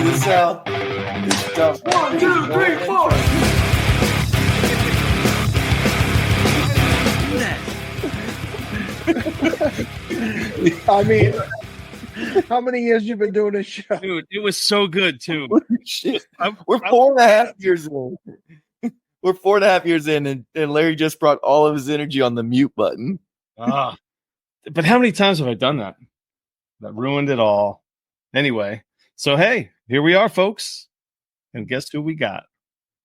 to the Sal. It's tough. 1, 2, 3, 4. I mean, how many years you been doing this show? Dude, it was so good too. Shit. We're 4.5 years in. We're 4.5 years in, and Larry just brought all of his energy on the mute button. But how many times have I done that? That ruined it all. Anyway, so hey, here we are, folks. And guess who we got?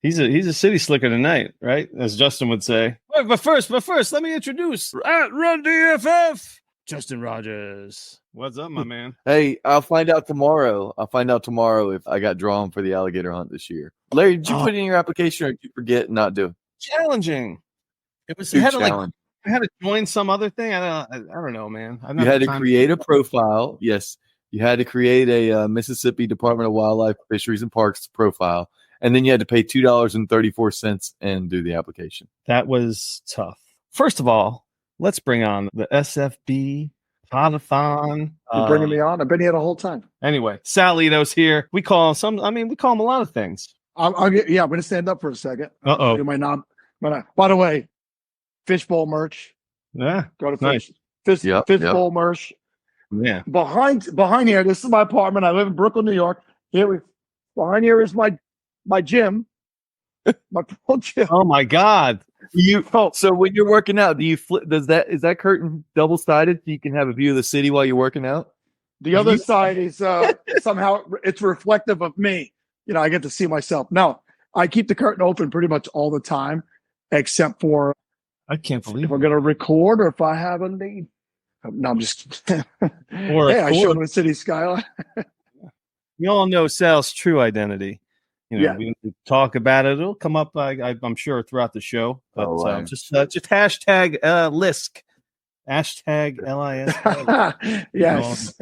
He's a city slicker tonight, right? As Justin would say. But first, let me introduce at Run DFF, Justin Rogers. What's up, my man? Hey, I'll find out tomorrow. If I got drawn for the alligator hunt this year. Larry, did you put in your application, or did you forget and not do it? Challenging. It was. Huge Had to challenge. I had to join some other thing. I don't know, man. You had to create a profile. Yes, you had to create a Mississippi Department of Wildlife, Fisheries, and Parks profile, and then you had to pay $2.34 and do the application. That was tough. First of all, let's bring on the SFB Podathon. You're bringing me on. I've been here the whole time. Anyway, Sal Leto's here. We call him some. I mean, we call him a lot of things. I'm going to stand up for a second. Uh-oh. You might not. By the way, Fishbowl merch. Yeah. Go to Nice. Fishbowl merch. Yeah. Behind here, this is my apartment. I live in Brooklyn, New York. Behind here is my gym. My pro gym. Oh my God. So when you're working out, do you flip? Is that curtain double sided so you can have a view of the city while you're working out? The other side is somehow it's reflective of me. I get to see myself. No, I keep the curtain open pretty much all the time, except for I can't believe if I'm going to record or if I have a lead. No, I'm just kidding. Or hey, I showed the city skyline. We all know Sal's true identity. Yeah. We talk about it. It'll come up, I'm sure, throughout the show. But just hashtag LISK. Hashtag LISK. Yes.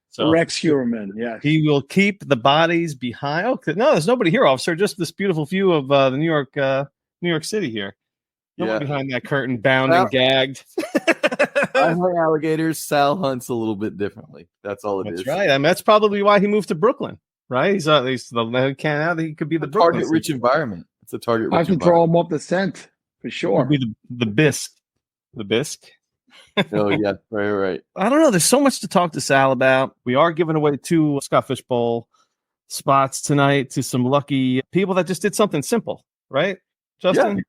So Rex Heuermann. Yes. He will keep the bodies behind. Oh, no, there's nobody here, officer. Just this beautiful view of the New York City here. No one behind that curtain, bound and gagged. I hunt alligators. Sal hunts a little bit differently. That's all it is. That's right. I mean, that's probably why he moved to Brooklyn, right? He's the he could be the target-rich environment. It's a target-rich I can throw him up the scent for sure. Be the bisque. The bisque. Oh, yeah. Right. I don't know. There's so much to talk to Sal about. We are giving away 2 Scott Fishbowl spots tonight to some lucky people that just did something simple, right, Justin? Yeah.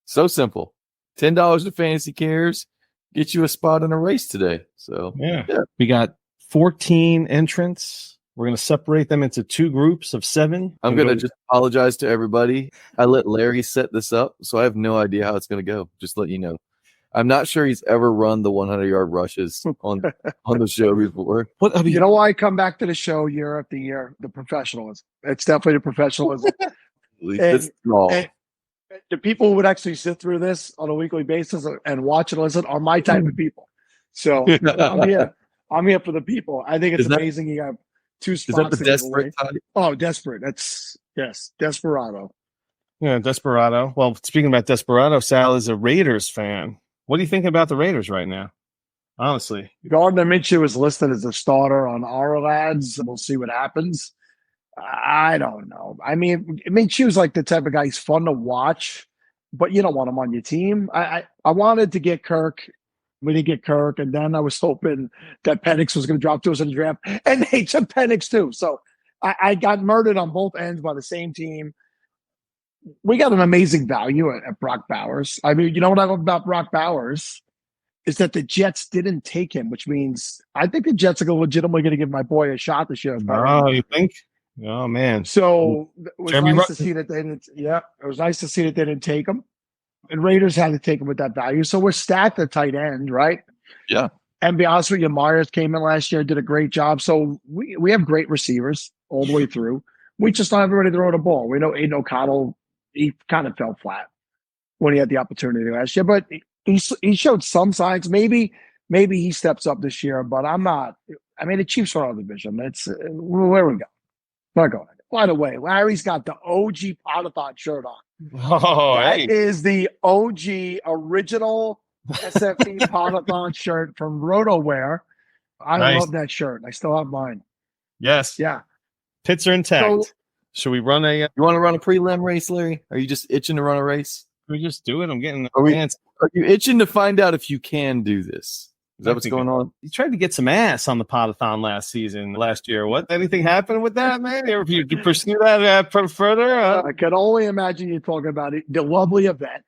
So simple. $10 to Fantasy Cares. Get you a spot in a race today. So yeah. We got 14 entrants. We're going to separate them into 2 groups of 7. I'm going to just apologize to everybody. I let Larry set this up, so I have no idea how it's going to go. Just let you know. I'm not sure he's ever run the 100-yard rushes on the show before. You know why I come back to the show year after year? The professionalism. It's definitely the professionalism. The people who would actually sit through this on a weekly basis and watch and listen are my type of people. So I'm here. I'm here for the people. I think it's amazing. You have 2 spots. Is that the desperate type? Oh, desperate. Yes, Desperado. Yeah, Desperado. Well, speaking about Desperado, Sal is a Raiders fan. What do you think about the Raiders right now? Honestly. Gardner Minshew is listed as a starter on our lads. We'll see what happens. I don't know. I mean, Minshew's like the type of guy. He's fun to watch, but you don't want him on your team. I wanted to get Kirk. We didn't get Kirk, and then I was hoping that Penix was going to drop to us in the draft, and they took Penix too. So I got murdered on both ends by the same team. We got an amazing value at Brock Bowers. I mean, you know what I love about Brock Bowers is that the Jets didn't take him, which means I think the Jets are legitimately going to give my boy a shot this year. Oh, you think? Oh man! So it was nice to see that they didn't. Yeah, it was nice to see that they didn't take him. And Raiders had to take him with that value. So we're stacked at tight end, right? Yeah. And be honest with you, Myers came in last year, did a great job. So we have great receivers all the way through. We just don't have everybody throwing the ball. We know Aiden O'Connell, he kind of fell flat when he had the opportunity last year, but he showed some signs. Maybe he steps up this year, but I'm not. I mean, the Chiefs are out of the division. It's where we go. Not going. By the way, Larry's got the OG Podathon shirt on. Oh, that hey. is the OG original SFB Podathon shirt from RotoWear. I love that shirt. I still have mine. Yes. Yeah. Pits are intact. So- Should we run a? You want to run a prelim race, Larry? Are you just itching to run a race? Should we just do it? I'm getting Are we- ants. Are you itching to find out if you can do this? Is that I what's think going on? You tried to get some ass on the Podathon last year. What? Anything happened with that, man? You pursue that further? I can only imagine you talking about it. The lovely event.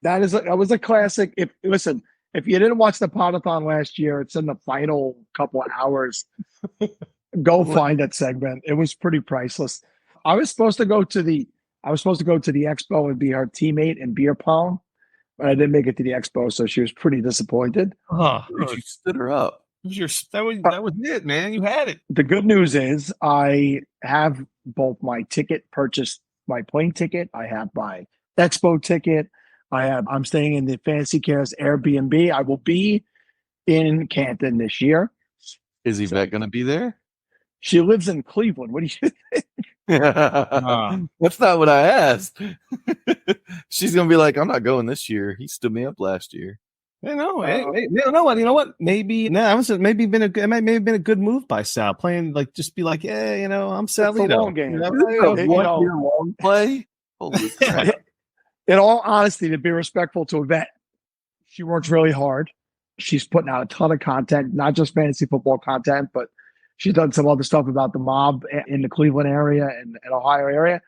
That was a classic. If you didn't watch the Podathon last year, it's in the final couple of hours. Go find that segment. It was pretty priceless. I was supposed to go to the expo and be her teammate in beer pong, but I didn't make it to the expo, so she was pretty disappointed. Oh, You stood her up. that was it, man. You had it. The good news is I have both my ticket purchased, my plane ticket. I have my expo ticket. I'm staying in the Fantasy Cares Airbnb. I will be in Canton this year. Is Yvette going to be there? She lives in Cleveland. What do you think? That's not what I asked. She's going to be like, I'm not going this year. He stood me up last year. You know, you know what? Maybe it might have been a good move by Sal playing just be like, yeah, I'm Sal It's a Leto. long game. One-year long play. Holy crap. In all honesty, to be respectful to Yvette, she works really hard. She's putting out a ton of content, not just fantasy football content, but she's done some other stuff about the mob in the Cleveland area and Ohio area.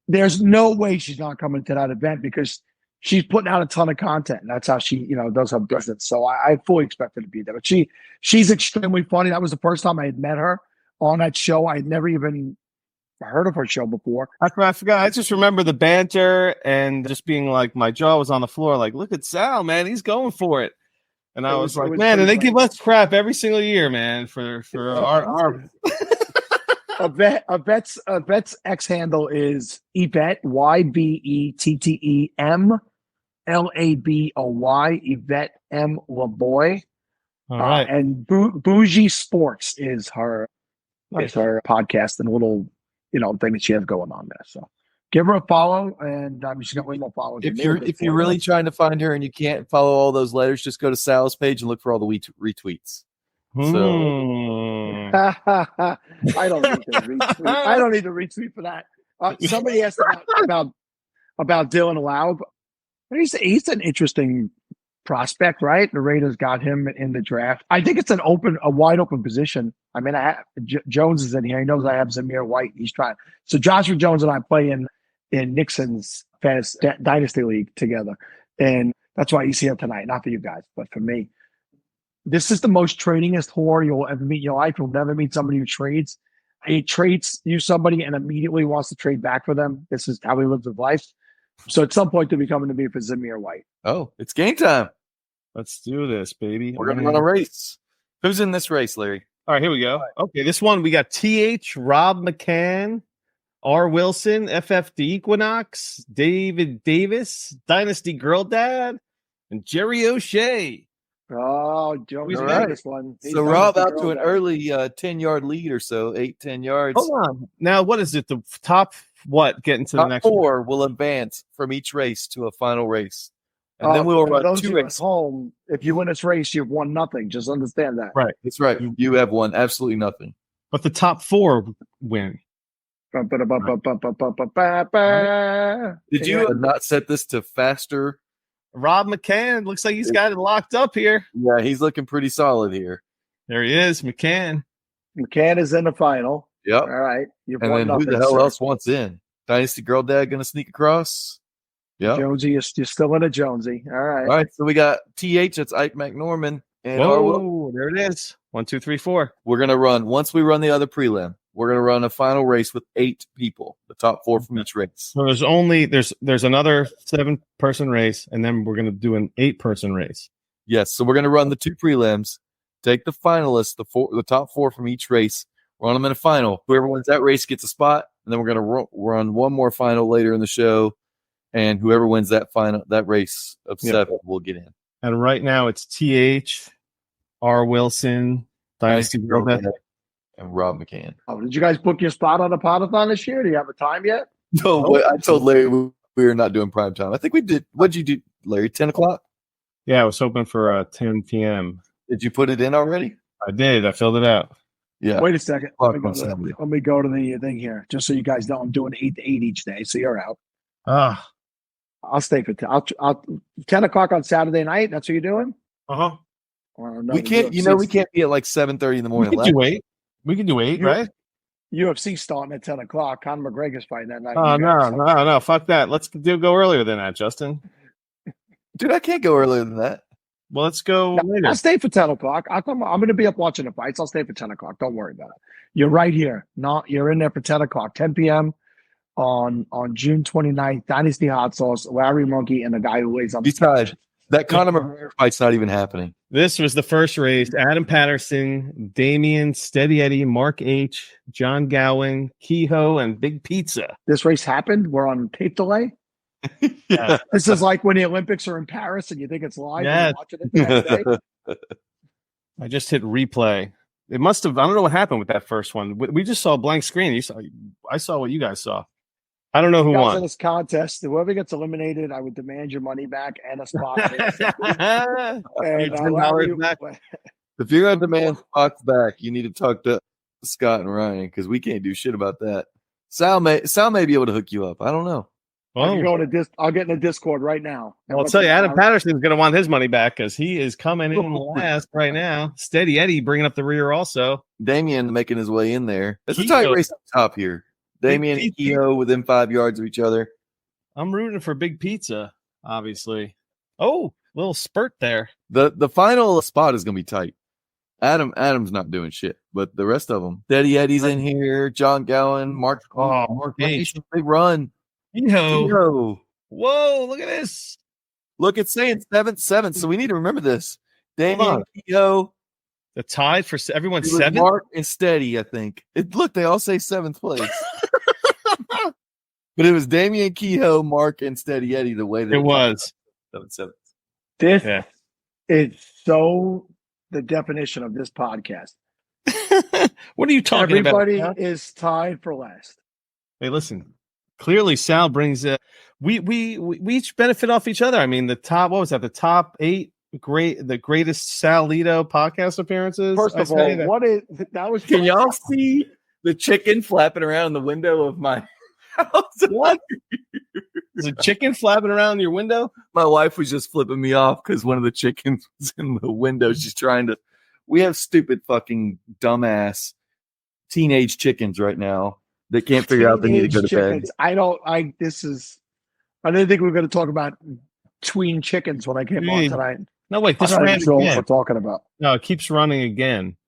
There's no way she's not coming to that event because she's putting out a ton of content. And that's how she, does her business. So I fully expect her to be there. But she's extremely funny. That was the first time I had met her on that show. I had never even heard of her show before. I forgot. I just remember the banter and just being like, my jaw was on the floor. Like, look at Sal, man. He's going for it. And I was like, man, and they give us crap every single year, man, for our Yvette's X handle is Yvette, YVETTEM LABOY, Yvette M. LaBoy. All right. And Bougie Sports is her podcast and little thing that she has going on there. So give her a follow, and she's got way more followers. If you're really trying to find her and you can't follow all those letters, just go to Sal's page and look for all the retweets. So I don't need to retweet. I don't need to retweet for that. Somebody asked about Dylan Olave. He's an interesting prospect, right? The Raiders got him in the draft. I think it's a wide open position. I mean, Jones is in here. He knows I have Zamir White. He's trying. So Joshua Jones and I play in Nixon's fantasy Dynasty League together, and that's why he's here tonight. Not for you guys, but for me. This is the most tradingest whore you'll ever meet in your life. You'll never meet somebody who trades. He trades you somebody and immediately wants to trade back for them. This is how he lives his life. So at some point, they'll be coming to me for Zamir White. Oh, it's game time. Let's do this, baby. We're going to run a race. Who's in this race, Larry? All right, here we go. Okay, this one, we got TH, Rob McCann, R. Wilson, FF The Equinox, David Davis, Dynasty Girl Dad, and Jerry O'Shea. Oh, Joey's right. This one. So Rob out to an early 10-yard lead or so, 8-10 yards. Hold on. Now, what is it? The top getting to the next four will advance from each race to a final race. And then we will run two races. Home, if you win this race, you've won nothing. Just understand that. Right. That's right. You have won absolutely nothing. But the top four win. Did you not set this to faster? Rob McCann looks like he's got it locked up here. Yeah, he's looking pretty solid here. There he is, McCann. McCann is in the final. Yep. All right. And then who the hell else wants in? Dynasty Girl Dad going to sneak across? Yeah. Jonesy, you're still in a Jonesy. All right. All right. So we got TH. That's Ike McNorman. And there it is. 1, 2, 3, 4. We're going to run, once we run the other prelim, we're going to run a final race with 8 people, the top 4 from each race. So there's another 7-person race, and then we're going to do an 8-person race. Yes. So we're going to run the 2 prelims, take the finalists, the top 4 from each race, run them in a final. Whoever wins that race gets a spot, and then we're going to run one more final later in the show, and whoever wins that race of 7 will get in. And right now it's TH, R. Wilson, Dynasty Girl Dad, and Rob McCann. Oh, did you guys book your spot on the Podathon this year? Do you have a time yet? No, I told Larry we were not doing prime time. I think we did. What'd you do, Larry? 10 o'clock? Yeah, I was hoping for 10 p.m. Did you put it in already? I did. I filled it out. Yeah. Wait a second. Fuck on Saturday. Let me go to the thing here, just so you guys know I'm doing 8 to 8 each day. So you're out. Ah. I'll stay for I'll 10 o'clock on Saturday night. That's what you're doing? Uh-huh. Or no, We can't, we can't be at like 7:30 in the We morning. can do 8. We can do 8, right? UFC starting at 10 o'clock. Conor McGregor's fighting that night. Oh, no. Fuck that. Let's go earlier than that, Justin. Dude, I can't go earlier than that. Well, let's go later. I'll stay for 10 o'clock. I'm going to be up watching the fights. I'll stay for 10 o'clock. Don't worry about it. You're right here. You're in there for 10 o'clock, 10 p.m. on June 29th. Dynasty Hot Sauce, Larry Monkey, and the guy who weighs on the Besides, that Conor McGregor fight's not even happening. This was the first race. Adam Patterson, Damian, Steady Eddie, Mark H., John Gowan, Kehoe, and Big Pizza. This race happened. We're on tape delay. Yeah. This is like when the Olympics are in Paris and you think it's live. Yeah. And you're watching it the next day. I just hit replay. It must have. I don't know what happened with that first one. We just saw a blank screen. I saw what you guys saw. I don't know who Guys, won. in this contest, whoever gets eliminated, I would demand your money back and a spot. Your And, $10 back. If you're going to demand spots back, you need to talk to Scott and Ryan because we can't do shit about that. Sal may be able to hook you up. I don't know. I'll get in the Discord right now. Well, I'll tell you, Adam Patterson's going to want his money back because he is coming in last right now. Steady Eddie bringing up the rear also. Damian making his way in there. It's a tight race up top here. Damian and Kehoe within 5 yards of each other. I'm rooting for Big Pizza, obviously. Oh, little spurt there. The final spot is going to be tight. Adam's not doing shit, but the rest of them. Steady Eddie's in here. John Gowan, Mark H. Big run. Kehoe. Whoa, look at this. Look, it's saying 7-7, so we need to remember this. Damian, Kehoe. The tie for everyone 7? Mark and Steady, I think. Look, they all say 7th place. But it was Damian, Kehoe, Mark, and Steady Eddie the way that it was. 7-7. This is so the definition of this podcast. What are you talking about? Everybody is tied for last. Hey, listen. Clearly, Sal brings we each benefit off each other. I mean, the top 8 the greatest Sal Leto podcast appearsappearances. First of all, that was Can y'all see the chicken flapping around in the window of my house? What? Is a chicken flapping around your window? My wife was just flipping me off because one of the chickens was in the window. She's trying to. We have stupid fucking dumbass teenage chickens right now that can't figure out they need to go to bed. I didn't think we were going to talk about tween chickens when I came on tonight. No, wait, this I'm ran not sure what again. we're talking about. No, it keeps running again.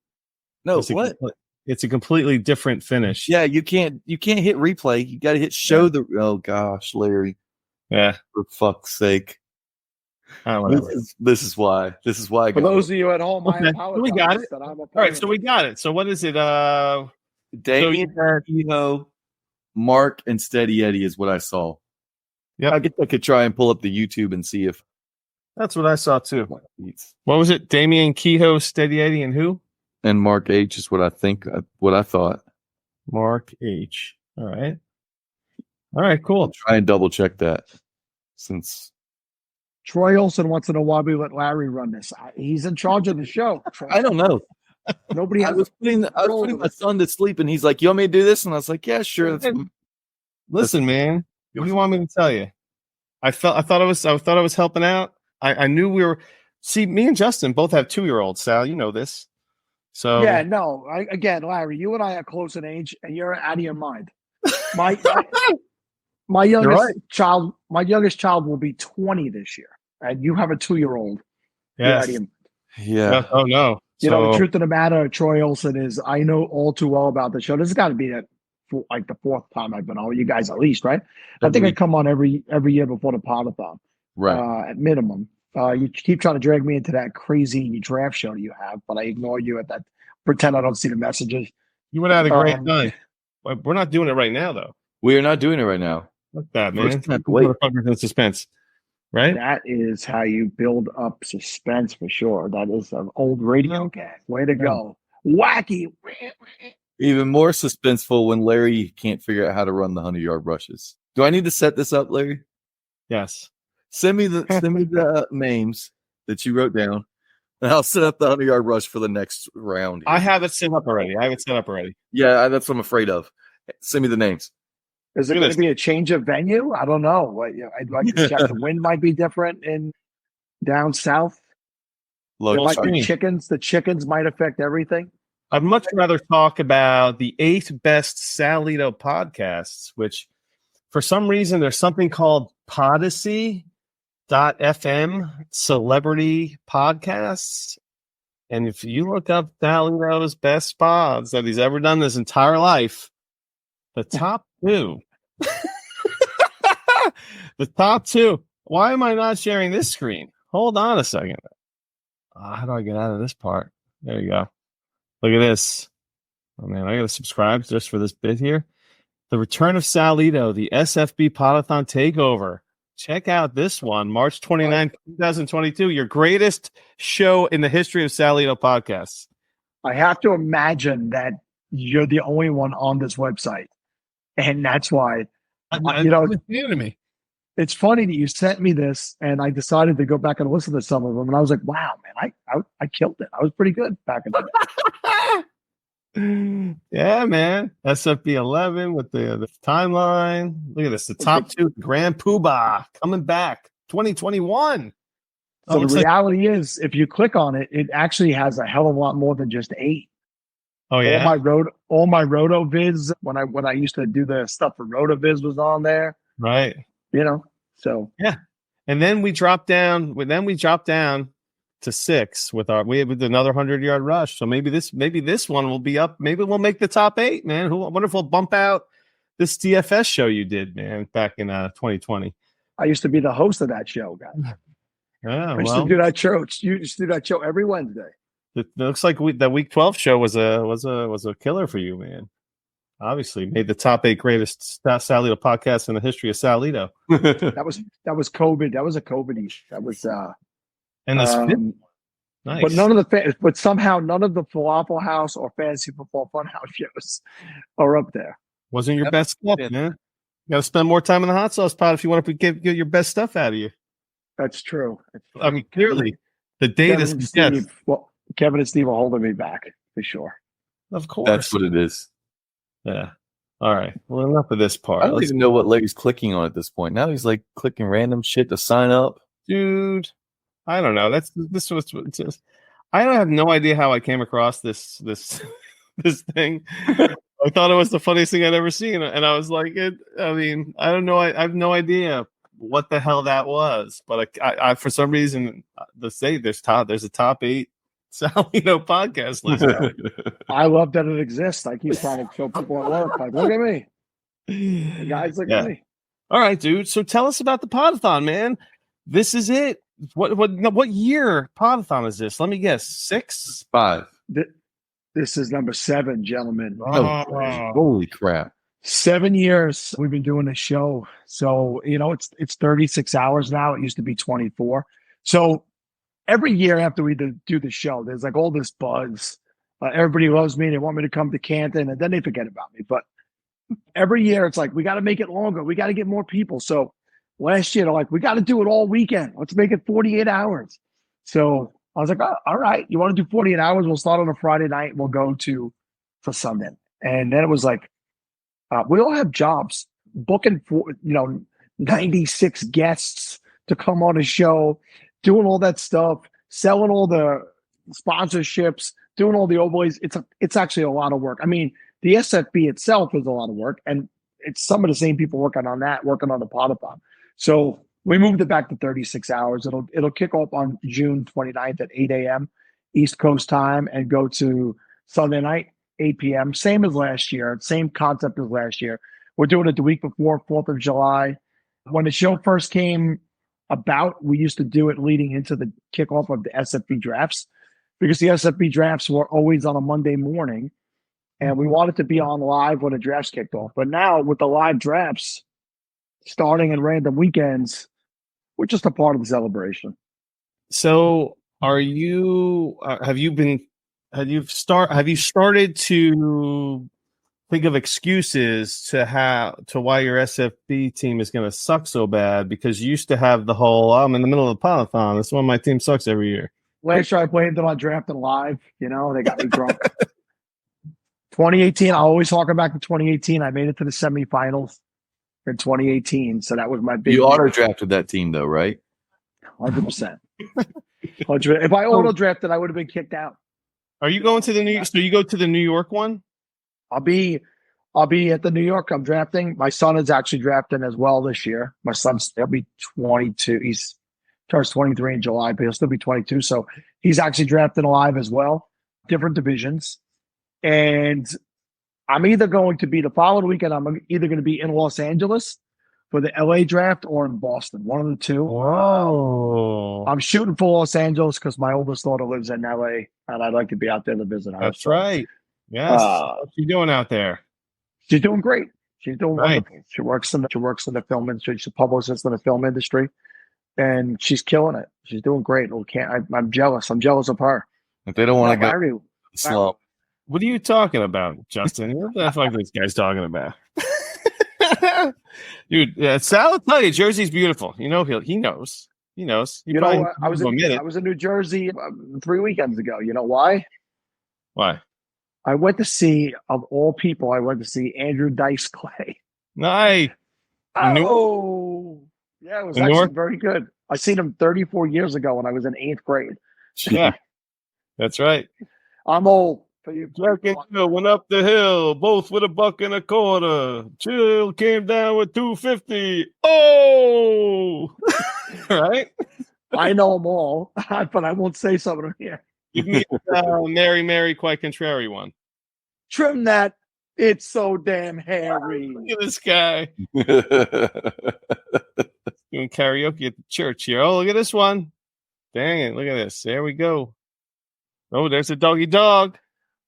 No, what? It's a completely different finish. Yeah, you can't hit replay. You got to hit show the. Oh gosh, Larry. Yeah, for fuck's sake. This is why. I For those of you at home, okay. I apologize. We got it. All right, so we got it. So what is it? Damian, Kehoe, Mark, and Steady Eddie is what I saw. Yeah, I guess I could try and pull up the YouTube and see if. That's what I saw too. What was it? Damian, Kehoe, Steady Eddie, and who? And Mark H is what I think. What I thought. Mark H. All right, cool. I'll try and double check that. Since Troy Olson wants to know why we let Larry run this. He's in charge of the show. I don't know. Nobody. I was putting my son to sleep, and he's like, "You want me to do this?" And I was like, "Yeah, sure." Listen, man. What do you want me to tell you? I thought I was helping out. I knew we were. See, me and Justin both have 2-year-olds. Sal, you know this. So yeah, no. Again, Larry, you and I are close in age, and you're out of your mind. My youngest child will be 20 this year, and you have a 2-year-old. Yes. Yeah. Oh no. You know, the truth of the matter, Troy Olson is. I know all too well about the show. This has got to be the 4th time I've been on. You guys at least, right? I think I come on every year before the Podathon, right? At minimum. You keep trying to drag me into that crazy draft show you have, but I ignore you at that. Pretend I don't see the messages. You would have had a great time. We're not doing it right now, though. We are not doing it right now. Look that, man. Wait. In suspense, right? That is how you build up suspense for sure. That is an old radio gag. Way to go. Wacky. Even more suspenseful when Larry can't figure out how to run the 100-yard rushes. Do I need to set this up, Larry? Yes. Send me the names that you wrote down. And I'll set up the 100-yard rush for the next round. I have it set up already. Yeah, that's what I'm afraid of. Send me the names. Is it going to be a change of venue? I don't know. I'd like to check. The wind might be different in down south. There might be chickens. The chickens might affect everything. I'd much rather talk about the 8 best Sal Leto podcasts, which for some reason there's something called Podathon.fm celebrity podcasts. And if you look up Sal Leto's best pods that he's ever done his entire life, the top 2. The top 2. Why am I not sharing this screen? Hold on a second. How do I get out of this part? There you go. Look at this. Oh, man, I got to subscribe just for this bit here. The Return of Sal Leto, the SFB Podathon Takeover. Check out this one, March 29th, 2022. Your greatest show in the history of Sal Leto podcasts. I have to imagine that you're the only one on this website. And that's why, It's new to me. It's funny that you sent me this, and I decided to go back and listen to some of them. And I was like, wow, man, I killed it. I was pretty good back in the day. Yeah, man. SFB 11 with the timeline. Look at this. The top 2, Grand Poobah coming back 2021. So the reality is, if you click on it, it actually has a hell of a lot more than just 8. Oh yeah. All my RotoViz when I used to do the stuff for RotoViz was on there. Right. So yeah. And then we dropped down. To 6 with another 100-yard rush. So maybe this one will be up. Maybe we'll make the top 8, man. I wonder if we'll bump out this DFS show you did, man, back in 2020. I used to be the host of that show, guys. Yeah, I used to do that show. You used to do that show every Wednesday. It looks like that Week 12 show was a killer for you, man. Obviously, made the top 8 greatest Sal Leto podcasts in the history of Sal Leto. That was COVID. That was a COVID. That was and this nice. But somehow none of the Falafel House or Fantasy Football Funhouse shows are up there. Wasn't your best stuff, man. You got to spend more time in the hot sauce pot if you want to get your best stuff out of you. That's true. I mean, clearly, the data. Kevin and Steve are holding me back for sure. Of course, that's what it is. Yeah. All right. Well, enough of this part. I don't even know what Larry's clicking on at this point. Now he's like clicking random shit to sign up, dude. I don't know. This was just. I don't have no idea how I came across this thing. I thought it was the funniest thing I'd ever seen, and I was like, I don't know. I have no idea what the hell that was, but I for some reason, there's a top 8 Sal Leto podcast list. I love that it exists. I keep trying to show people at work, like, look at me, the guys, look at me. All right, dude. So tell us about the Podathon, man. This is it. What year Podathon is this? Let me guess. 6? 5. This is number 7, gentlemen. Holy crap. 7 years we've been doing this show. So, it's 36 hours now. It used to be 24. So every year after we do the show, there's like all this buzz. Everybody loves me. They want me to come to Canton, and then they forget about me. But every year it's like, we got to make it longer. We got to get more people. So last year, they're like, we got to do it all weekend. Let's make it 48 hours. So I was like, oh, all right, you want to do 48 hours? We'll start on a Friday night. We'll go for Sunday. And then it was like, we all have jobs, booking for, 96 guests to come on a show, doing all that stuff, selling all the sponsorships, doing all the overlays. It's actually a lot of work. I mean, the SFB itself is a lot of work, and it's some of the same people working on the Podathon. So we moved it back to 36 hours. It'll kick off on June 29th at 8 a.m. East Coast time and go to Sunday night, 8 p.m. Same as last year, same concept as last year. We're doing it the week before 4th of July. When the show first came about, we used to do it leading into the kickoff of the SFB drafts, because the SFB drafts were always on a Monday morning, and we wanted to be on live when the drafts kicked off. But now with the live drafts starting in random weekends, we're just a part of the celebration. So have you started to think of excuses to why your SFB team is going to suck so bad? Because you used to have the whole, I'm in the middle of the Podathon. That's why my team sucks every year. Last year I blamed it on drafting live. You know, they got me drunk. 2018, I always harken back to 2018. I made it to the semifinals in 2018. So that was my big You auto drafted that team though, right? 100%. 100%. If I auto drafted, I would have been kicked out. Are you going to the New? So you go to the New York one? I'll be at the New York. I'm drafting. My son is actually drafting as well this year. My son's he'll be 22. He's turns 23 in July, but he'll still be 22. So he's actually drafting live as well. Different divisions. And I'm either going to be the following weekend, I'm either going to be in Los Angeles for the LA draft or in Boston. One of the two. Whoa. I'm shooting for Los Angeles because my oldest daughter lives in LA and I'd like to be out there to visit her. That's right. Yes. What's she doing out there? She's doing great. She's doing Right. wonderful. She works in the film industry. She's a publicist in the film industry, and she's killing it. She's doing great. I'm jealous. I'm jealous of her. If they don't want to go Larry, slump. What are you talking about, Justin? What the fuck this guy's talking about? Dude, Sal will tell you Jersey's beautiful. You know, he knows. He knows. you know, I was in New Jersey 3 weekends ago. You know why? Why? I went to see, of all people, Andrew Dice Clay. Nice. Oh, yeah, it was In actually Newark? very good. I seen him 34 years ago when I was in 8th grade. Yeah, that's right. I'm old. Jack and Jill went up the hill, both with $1.25. Jill came down with $2.50. Oh, right. I know them all, but I won't say some of them here. Give me Mary, Mary, quite contrary one. Trim that. It's so damn hairy. Look at this guy doing karaoke at the church here. Oh, look at this one. Dang it. Look at this. There we go. Oh, there's a doggy dog.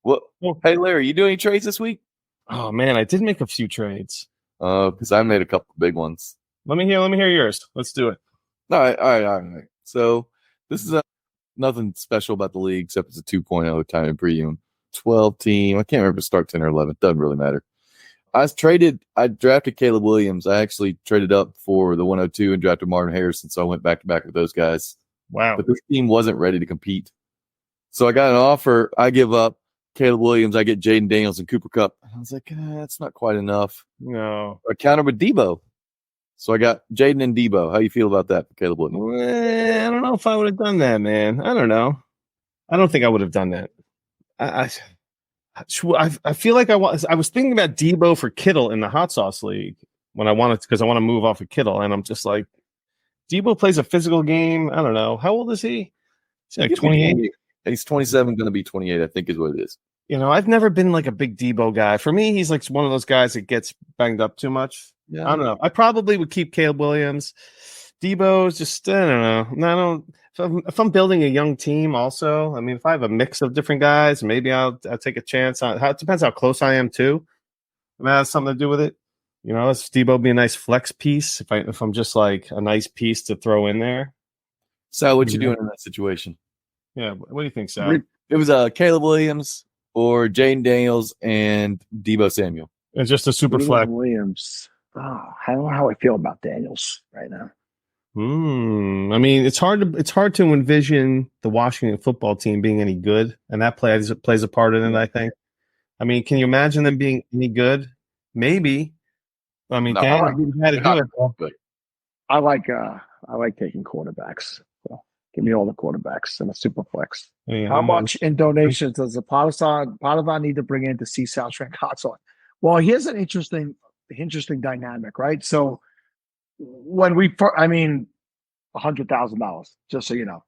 Well, hey, Larry, you doing any trades this week? Oh, man, I did make a few trades. Because I made a couple big ones. Let me hear yours. Let's do it. All right. So this is nothing special about the league except it's a 2.0 time and premium 12 team. I can't remember if it starts 10 or 11. Doesn't really matter. I drafted Caleb Williams. I actually traded up for the 102 and drafted Marvin Harrison. So I went back to back with those guys. Wow. But this team wasn't ready to compete. So I got an offer. I give up Caleb Williams. I get Jaden Daniels and Cooper Kupp. I was like, that's not quite enough. No. I countered with Debo. So I got Jaden and Debo. How you feel about that for Caleb Williams? I don't know if I would have done that, man. I don't know. I don't think I would have done that. I feel like I was thinking about Debo for Kittle in the hot sauce league when I wanted to, because I want to move off of Kittle, and I'm just like, Debo plays a physical game. I don't know. How old is he? He's like 28. He's 27, going to be 28, I think is what it is. You know, I've never been like a big Debo guy. For me, he's like one of those guys that gets banged up too much. Yeah. I don't know. I probably would keep Caleb Williams. Debo's just, I don't know. If I'm building a young team also, I mean, if I have a mix of different guys, maybe I'll take a chance on it depends how close I am too. It might have something to do with it. You know, if Debo be a nice flex piece, if I'm just like a nice piece to throw in there. So what you doing in that situation? Yeah. What do you think, Sal? It was Caleb Williams or Jaden Daniels and Debo Samuel. It's just a super flex. Williams. Oh, I don't know how I feel about Daniels right now. I mean, it's hard to envision the Washington football team being any good, and that plays a part in it, I think. I mean, can you imagine them being any good? Maybe. I mean, I like taking quarterbacks. So give me all the quarterbacks and a super flex. Yeah, how much in donations does the Podathon need to bring in to see Sal Trent Hotson? Well, here's an interesting dynamic, right? So when $100,000, just so you know.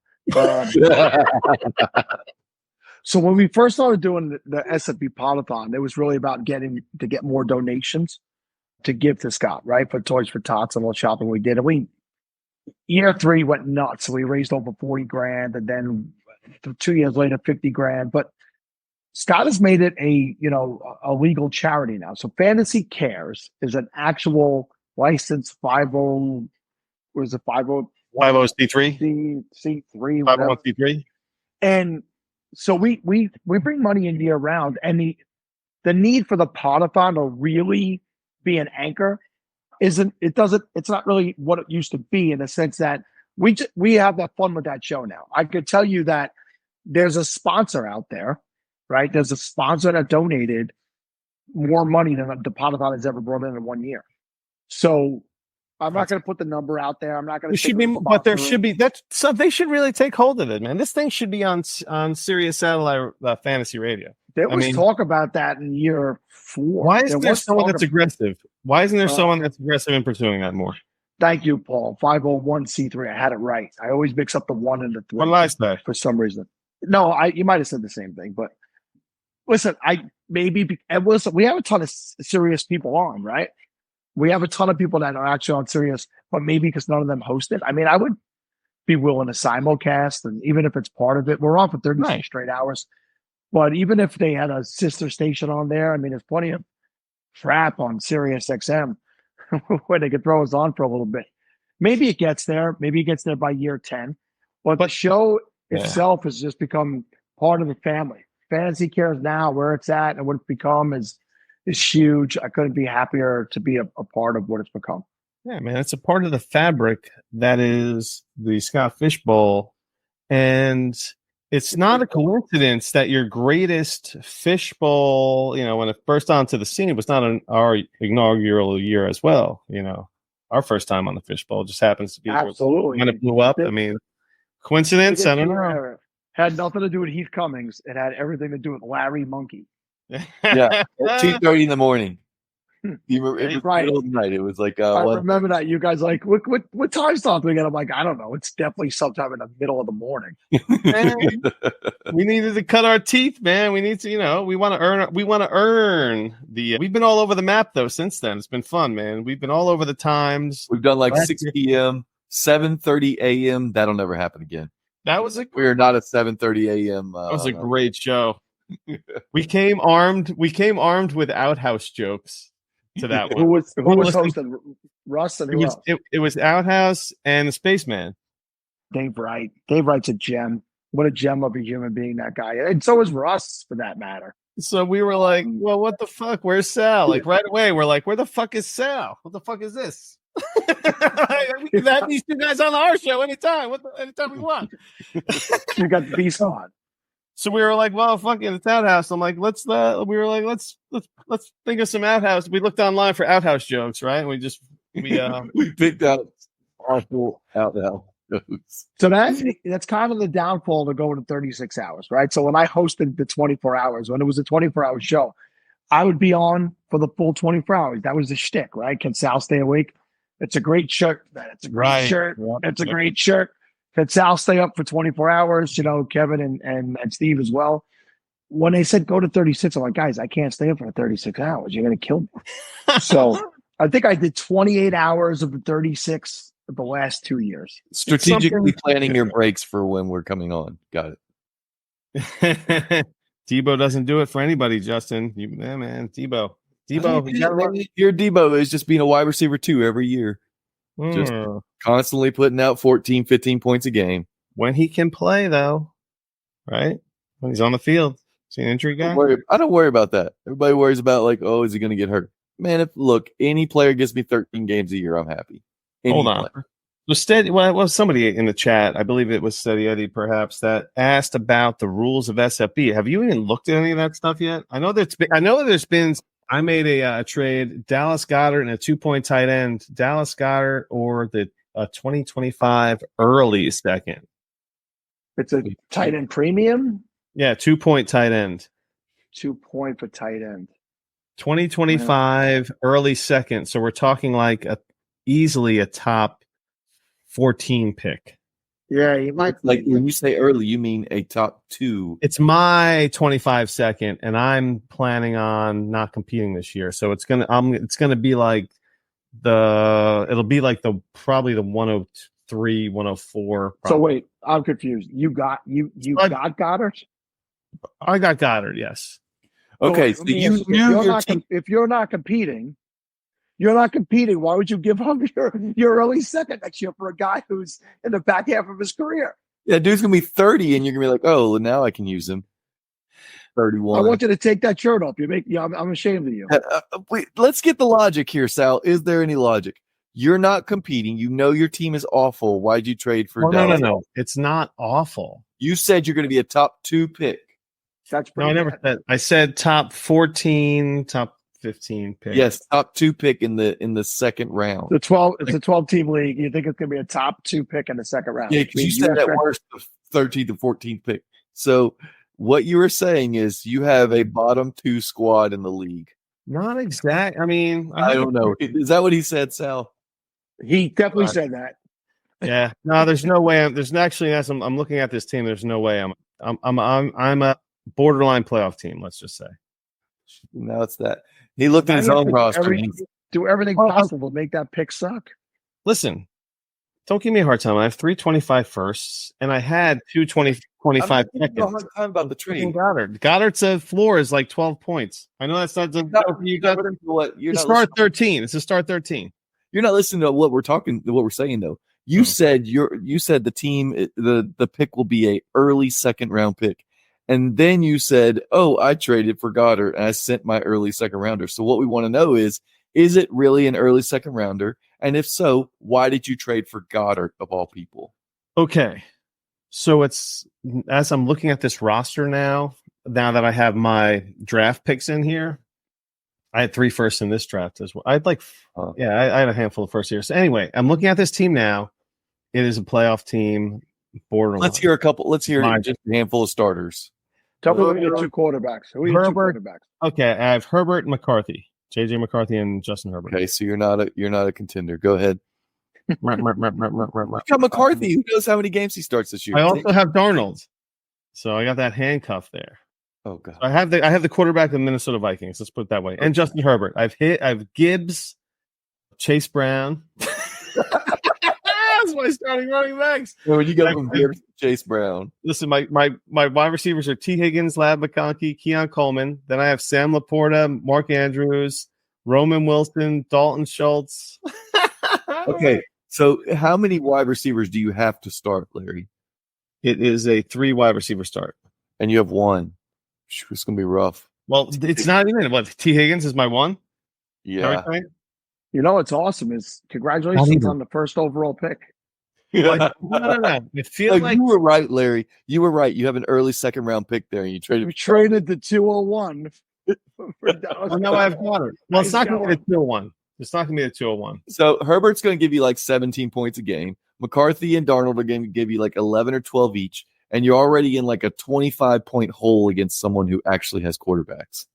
So when we first started doing the SFB Podathon, it was really about getting more donations to give to Scott, right? For Toys for Tots and all the shopping we did. And year 3 went nuts. So we raised over 40 grand, and then 2 years later, 50 grand. But Scott has made it a legal charity now. So Fantasy Cares is an actual licensed 50. What is it? 50C3? C3. 501c3. And so we bring money in year round, and the need for the Podathon to really be an anchor it's not really what it used to be, in the sense that we have that fun with that show now. I could tell you that there's a sponsor out there, right? There's a sponsor that donated more money than the Podathon has ever brought in 1 year. So I'm not going to put the number out there. I'm not going to. But there should be that. So they should really take hold of it, man. This thing should be on Sirius Satellite Fantasy Radio. There was talk about that in year 4. Why is there someone that's aggressive? Why isn't there someone that's aggressive in pursuing that more? Thank you, Paul. 501c3. I had it right. I always mix up the 1 and the 3. What did I say? For some reason. No, you might have said the same thing, but listen, we have a ton of serious people on, right? We have a ton of people that are actually on Sirius, but maybe because none of them host it. I mean, I would be willing to simulcast, and even if it's part of it, we're on for 36 straight hours. But even if they had a sister station on there, I mean, there's plenty of crap on Sirius XM where they could throw us on for a little bit. Maybe it gets there. Maybe it gets there by year 10. But the show itself has just become part of the family. Fantasy Cares now, where it's at and what it's become is huge. I couldn't be happier to be a part of what it's become. Yeah, man, it's a part of the fabric that is the Scott Fishbowl. And it's not a coincidence that your greatest fishbowl, when it burst onto the scene, was not our inaugural year as well. Our first time on the Fishbowl just happens to be absolutely when it blew up. I mean, coincidence? I don't know. Had nothing to do with Heath Cummings. It had everything to do with Larry Monkey. Yeah, 2:30 in the morning. You remember, it was right. Middle of the night. It was like I remember that. You guys like what time slot do we get? I'm like, I don't know. It's definitely sometime in the middle of the morning. We needed to cut our teeth, man. We need to, we want to earn. We want to earn the. We've been all over the map though since then. It's been fun, man. We've been all over the times. We've done like 6 p.m., 7:30 a.m. That'll never happen again. That was we're not at 7:30 a.m. That was a great show. We came armed with outhouse jokes to that one. Who was hosting? Russ and it was Outhouse and the Spaceman. Dave Wright. Dave Wright's a gem. What a gem of a human being, that guy. And so is Russ, for that matter. So we were like, well, what the fuck? Where's Sal? Like right away, we're like, where the fuck is Sal? What the fuck is this? We can have these two guys on our show anytime. Anytime we want. You got the beast on. So we were like, well, fucking it's Outhouse. I'm like, let's think of some Outhouse. We looked online for Outhouse jokes, right? And we picked out awful Outhouse jokes. So that's kind of the downfall to going to 36 hours, right? So when I hosted the 24 hours, when it was a 24-hour show, I would be on for the full 24 hours. That was the shtick, right? Can Sal stay awake? It's a great shirt. It's a great shirt. It's a great shirt. Can Sal stay up for 24 hours? Kevin and Steve as well. When they said go to 36, I'm like, guys, I can't stay up for 36 hours. You're going to kill me. So I think I did 28 hours of the 36 the last 2 years. Strategically planning your breaks for when we're coming on. Got it. Debo doesn't do it for anybody, Justin. Man, Debo. Your Debo is just being a wide receiver 2 every year. Just constantly putting out 14, 15 points a game. When he can play, though, right? When he's on the field. Is he an injury guy? I don't worry about that. Everybody worries about, like, is he going to get hurt? Man, look, any player gives me 13 games a year, I'm happy. Hold on. It was somebody in the chat, I believe it was Steady Eddie, perhaps, that asked about the rules of SFB. Have you even looked at any of that stuff yet? I know there's been. I made a trade, Dallas Goedert and a 2-point tight end, Dallas Goedert or the 2025 early second. It's a tight end premium? Yeah, 2-point tight end. 2-point for tight end. 2025 early second. So we're talking like easily a top 14 pick. Yeah, you might. Like when you say early, you mean a top 2. It's my 25 second, and I'm planning on not competing this year. So it's gonna be like probably the 103, 104. Probably. So wait, I'm confused. You got Goddard? I got Goddard, yes. Okay, so if you're not competing. You're not competing. Why would you give up your early second next year for a guy who's in the back half of his career? Yeah, dude's going to be 30, and you're going to be like, oh, now I can use him. 31. I want you to take that shirt off. I'm ashamed of you. Wait, let's get the logic here, Sal. Is there any logic? You're not competing. You know your team is awful. Why'd you trade for No, Dallas? no. It's not awful. You said you're going to be a top 2 pick. That's No, pretty I never bad. said. I said top 14, top 15 pick. Yes, top 2 pick in the second round. It's a 12-team league. You think it's going to be a top 2 pick in the second round? Yeah, because you said at worst the 13th to 14th pick. So what you were saying is you have a bottom 2 squad in the league. Not exact. I mean, I don't know. Is that what he said, Sal? He definitely said that. Yeah. No, there's no way. There's actually, as I'm looking at this team, there's no way I'm a borderline playoff team. Let's just say. Now it's that. He looked at his own roster. Do everything possible to make that pick suck. Listen, don't give me a hard time. I have 325 firsts, and I had 225 seconds. A hard time about the trade. Goddard's floor is like 12 points. I know that's not you got to start 13. It's a start 13. You're not listening to what we're saying though. You said the team the pick will be a early second round pick. And then you said, "Oh, I traded for Goddard and I sent my early second rounder." So what we want to know is it really an early second rounder? And if so, why did you trade for Goddard of all people? Okay. So it's as I'm looking at this roster now that I have my draft picks in here, I had 3 firsts in this draft as well. I had I had a handful of firsts here. So anyway, I'm looking at this team now. It is a playoff team. Borderline. Let's hear just a handful of starters. Tell me who your 2 quarterbacks. Who are your 2 quarterbacks? Okay, I have Herbert and McCarthy. JJ McCarthy and Justin Herbert. Okay, so you're not a contender. Go ahead. You got McCarthy. Who knows how many games he starts this year? I also have Darnold. So I got that handcuff there. Oh god. I have the quarterback of the Minnesota Vikings. Let's put it that way. And Justin Herbert. I've Gibbs, Chase Brown. That's my starting running backs. So when you go from Gibbs to Chase Brown. Listen, my wide receivers are T. Higgins, Lab McConkey, Keon Coleman. Then I have Sam Laporta, Mark Andrews, Roman Wilson, Dalton Schultz. Okay. So how many wide receivers do you have to start, Larry? It is a 3 wide receiver start. And you have 1. It's going to be rough. Well, it's not even. What, T. Higgins is my 1? Yeah. You know what's awesome is congratulations on the first overall pick. Yeah. No. It feels like you were right, Larry. You were right. You have an early second round pick there, and you traded. We traded the 201. Now I have Goddard. Well, it's not going to be the 201. It's not going to be the 201. So Herbert's going to give you like 17 points a game. McCarthy and Darnold are going to give you like 11 or 12 each, and you're already in like a 25-point hole against someone who actually has quarterbacks.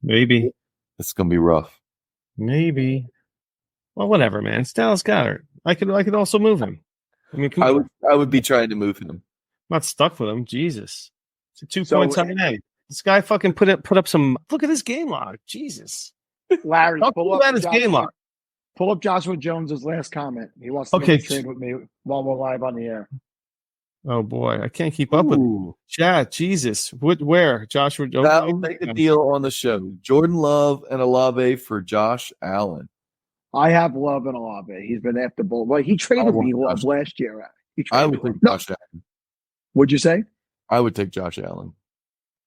Maybe it's going to be rough. Maybe. Well, whatever, man. It's Dallas Goddard. I could also move him. I mean, I would be trying to move him. I'm not stuck with him. Jesus, it's a 2.7. This guy fucking put up some. Look at his game log. Jesus, Larry, pull up his game log. Pull up Joshua Jones's last comment. He wants to trade with me while we're live on the air. Oh boy, I can't keep up with chat. Jesus, where Joshua Jones? That'll make a deal on the show. Jordan Love and Olave for Josh Allen. I have Love and Olave. He's been after both. Well, he traded me Love last year. I would take Josh Allen. What'd you say? I would take Josh Allen.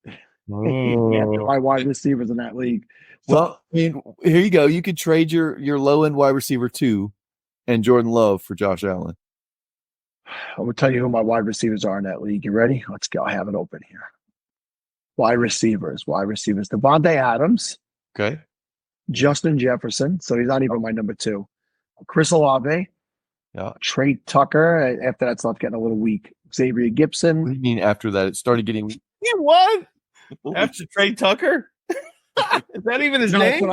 Yeah, my wide receivers in that league. So, well, I mean, here you go. You could trade your low end wide receiver 2 and Jordan Love for Josh Allen. I will tell you who my wide receivers are in that league. You ready? Let's go. I have it open here. Wide receivers. Devontae Adams. Okay. Justin Jefferson. So he's not even my number 2. Chris Olave. Yeah. Trey Tucker. After that's not getting a little weak. Xavier Gibson. What do you mean after that? It started getting weak. Yeah, what? After Trey Tucker? Is that even his name?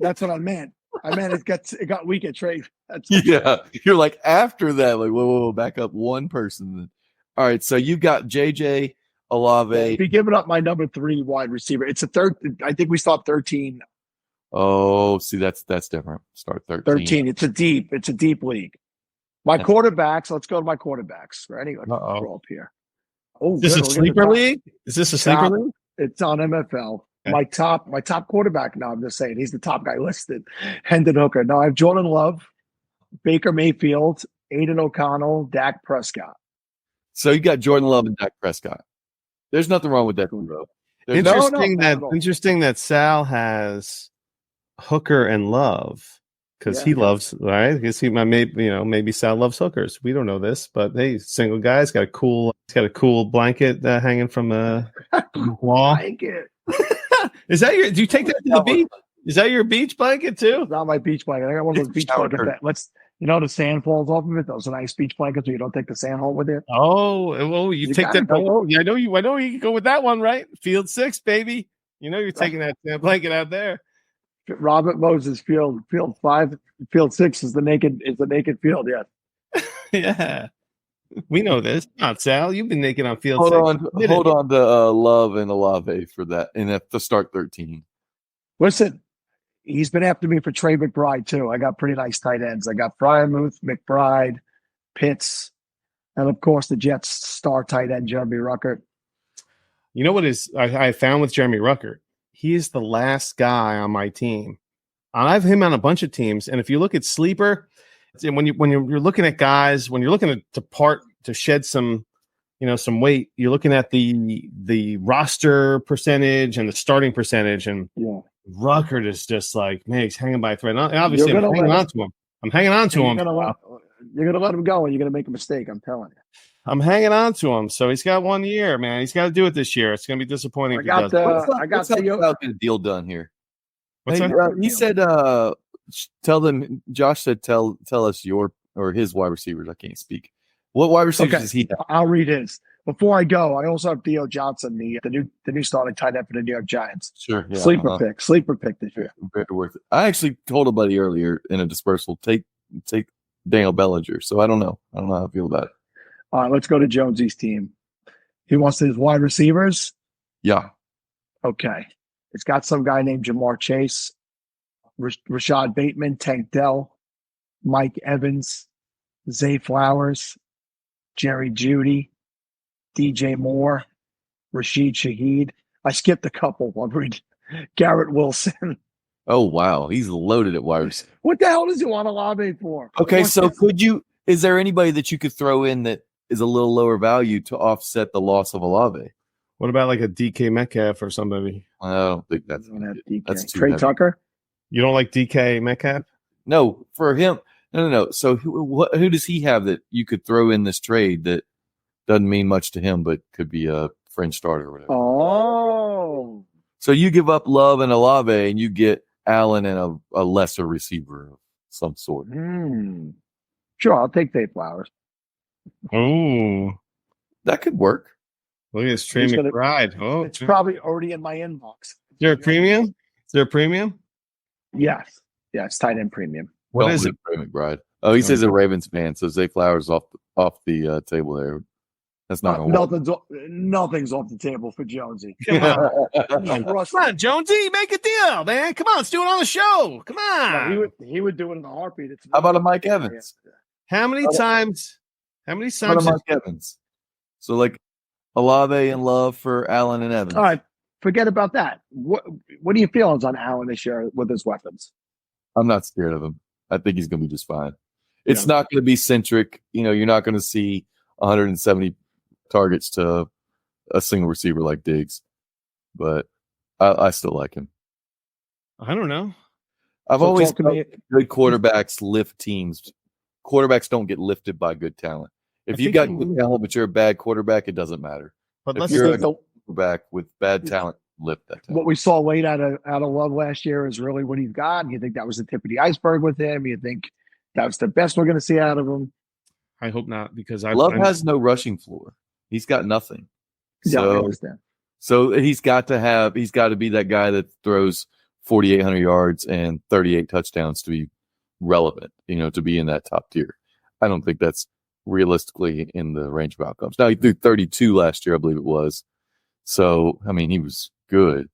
That's what I meant. I meant it got weak at trade. Yeah. You're like after that, like, whoa, back up one person. All right. So you've got JJ Olave. Be giving up my number 3 wide receiver. It's a third. I think we stopped 13. Oh, see, that's different. Start 13. 13. It's a deep league. My quarterbacks. Let's go to my quarterbacks. Ready? Let's scroll up here. Oh, is this a sleeper league? Is this a sleeper league? It's on MFL. Okay. My top quarterback. No, I'm just saying he's the top guy listed. Hendon Hooker. No, I have Jordan Love, Baker Mayfield, Aiden O'Connell, Dak Prescott. So you got Jordan Love and Dak Prescott. There's nothing wrong with that, bro. Interesting that Sal has Hooker and Love. because he loves, right? Because maybe Sal loves hookers. We don't know this, but hey, single guy's got a cool blanket hanging from a wall. Blanket. Is that your? Do you take that to the beach? Is that your beach blanket too? It's not my beach blanket. I got one of those beach blankets that the sand falls off of it. Those are nice beach blankets so you don't take the sand home with you. Oh, you take that. I know you can go with that one, right? Field 6, baby. You know you're taking that blanket out there. Robert Moses, field 5, field 6 is the naked field. Yeah. Yeah. We know this. Not Sal. You've been naked on field 6. Hold on to Love and Olave for that, and at the start 13. Listen, he's been after me for Trey McBride too. I got pretty nice tight ends. I got Fryermuth, McBride, Pitts, and of course the Jets' star tight end Jeremy Ruckert. You know what I found with Jeremy Ruckert? He is the last guy on my team. I have him on a bunch of teams, and if you look at sleeper, when you're looking at guys, when you're looking to shed some weight, you're looking at the roster percentage and the starting percentage, and Ruckert is just like, man, he's hanging by a thread. And obviously, I'm hanging on to him. I'm hanging on to him. You're gonna let him go, and you're gonna make a mistake. I'm telling you. I'm hanging on to him, so he's got 1 year, man. He's got to do it this year. It's going to be disappointing. I got get a deal done here. What's that? He said, "Tell them." Josh said, "Tell us your or his wide receivers." I can't speak. What wide receivers does he have? I'll read his. Before I go, I also have Theo Johnson, the new starting tight end for the New York Giants. Sure, yeah, sleeper pick this year. Compared to worth it. I actually told a buddy earlier in a dispersal, take Daniel Bellinger. So I don't know how I feel about it. All right, let's go to Jonesy's team. He wants his wide receivers. Yeah. Okay. It's got some guy named Jamar Chase, Rashad Bateman, Tank Dell, Mike Evans, Zay Flowers, Jerry Jeudy, DJ Moore, Rashid Shaheed. I skipped a couple. I'll read Garrett Wilson. Oh, wow. He's loaded at wide receiver. What the hell does he want Olave for? Okay, so is there anybody that you could throw in that is a little lower value to offset the loss of Olave? What about like a DK Metcalf or somebody? I don't think that's too Trey heavy. Tucker. You don't like DK Metcalf? No, for him. No. So who does he have that you could throw in this trade that doesn't mean much to him, but could be a fringe starter or whatever? Oh. So you give up Love and Olave and you get Allen and a lesser receiver of some sort. Sure, I'll take Zay Flowers. Oh. That could work. Look at this Trey McBride. Oh, it's probably already in my inbox. Is there a premium? Is there a premium? Yes. Yeah, it's tight end premium. What is it? Trey McBride. Oh, he says a Ravens fan, so Zay Flowers off the table there. That's not going to work. Nothing's off the table for Jonesy. Come on, Jonesy, make a deal, man. Come on, let's do it on the show. Come on. No, he would do it in a heartbeat. How about a Mike Evans? How many times? How about a Mike Evans? So like Olave and Love for Allen and Evans. All right, forget about that. What are your feelings on Allen this year with his weapons? I'm not scared of him. I think he's going to be just fine. It's not going to be centric. You're not going to see 170 targets to a single receiver like Diggs, but I still like him. I don't know. I've always felt good quarterbacks lift teams. Quarterbacks don't get lifted by good talent. If you got good talent, but you're a bad quarterback, it doesn't matter. But if you're a quarterback with bad talent, lift that talent. What we saw late out of Love last year is really what he's got. You think that was the tip of the iceberg with him? You think that was the best we're going to see out of him? I hope not, because Love has no rushing floor. He's got nothing. Yeah, I understand. So he's got to be that guy that throws 4,800 yards and 38 touchdowns to be relevant, to be in that top tier. I don't think that's realistically in the range of outcomes. Now, he threw 32 last year, I believe it was. So, I mean, he was good,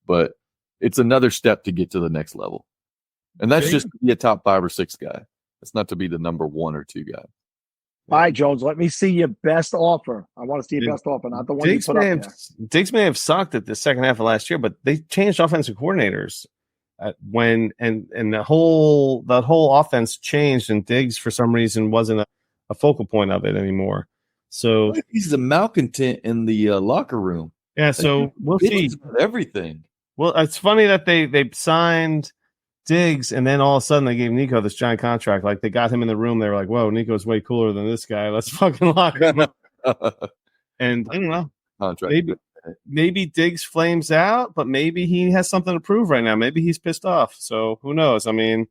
but it's another step to get to the next level. And that's just to be a top 5 or 6 guy. It's not to be the number 1 or 2 guy. All right, Jones, let me see your best offer. I want to see your best offer, not the one you put up there. Diggs may have sucked at the second half of last year, but they changed offensive coordinators and the whole offense changed, and Diggs for some reason wasn't a focal point of it anymore. So he's a malcontent in the locker room. Yeah, so we'll see everything. Well, it's funny that they signed Diggs, and then all of a sudden they gave Nico this giant contract. Like they got him in the room. They were like, "Whoa, Nico's way cooler than this guy. Let's fucking lock him up." And I don't know. Contract. Maybe Diggs flames out, but maybe he has something to prove right now. Maybe he's pissed off. So who knows? I mean,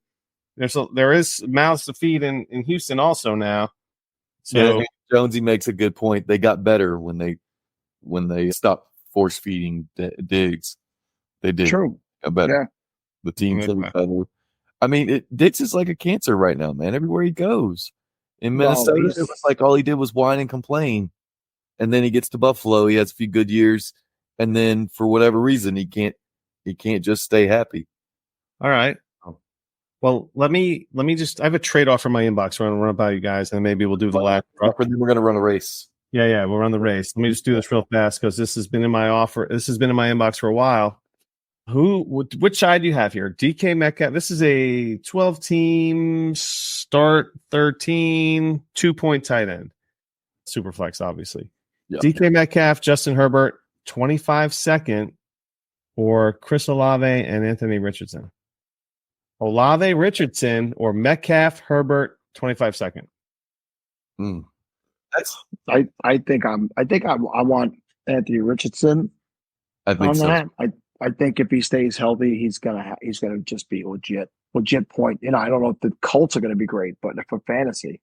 there is mouths to feed in Houston also now. So yeah, Jonesy makes a good point. They got better when they stopped force feeding Diggs. They did. True. Got better. Yeah. The team's better. I mean, Diggs is like a cancer right now, man. Everywhere he goes. In Minnesota, it was like all he did was whine and complain. And then he gets to Buffalo. He has a few good years. And then for whatever reason, he can't just stay happy. All right. Well, let me just, I have a trade-off from my inbox. We're going to run by you guys, and maybe we'll do the last. Then we're going to run a race. Yeah, we'll run the race. Let me just do this real fast because this has been in my inbox for a while. Which side do you have here? DK Metcalf. This is a 12-team start 13 2-point tight end. Superflex, obviously. Yep. DK Metcalf, Justin Herbert, 25 second, or Chris Olave and Anthony Richardson. Olave, Richardson, or Metcalf, Herbert, 25 second. I think I want Anthony Richardson. I think so. That. I think if he stays healthy, he's gonna just be legit point. I don't know if the Colts are gonna be great, but for fantasy,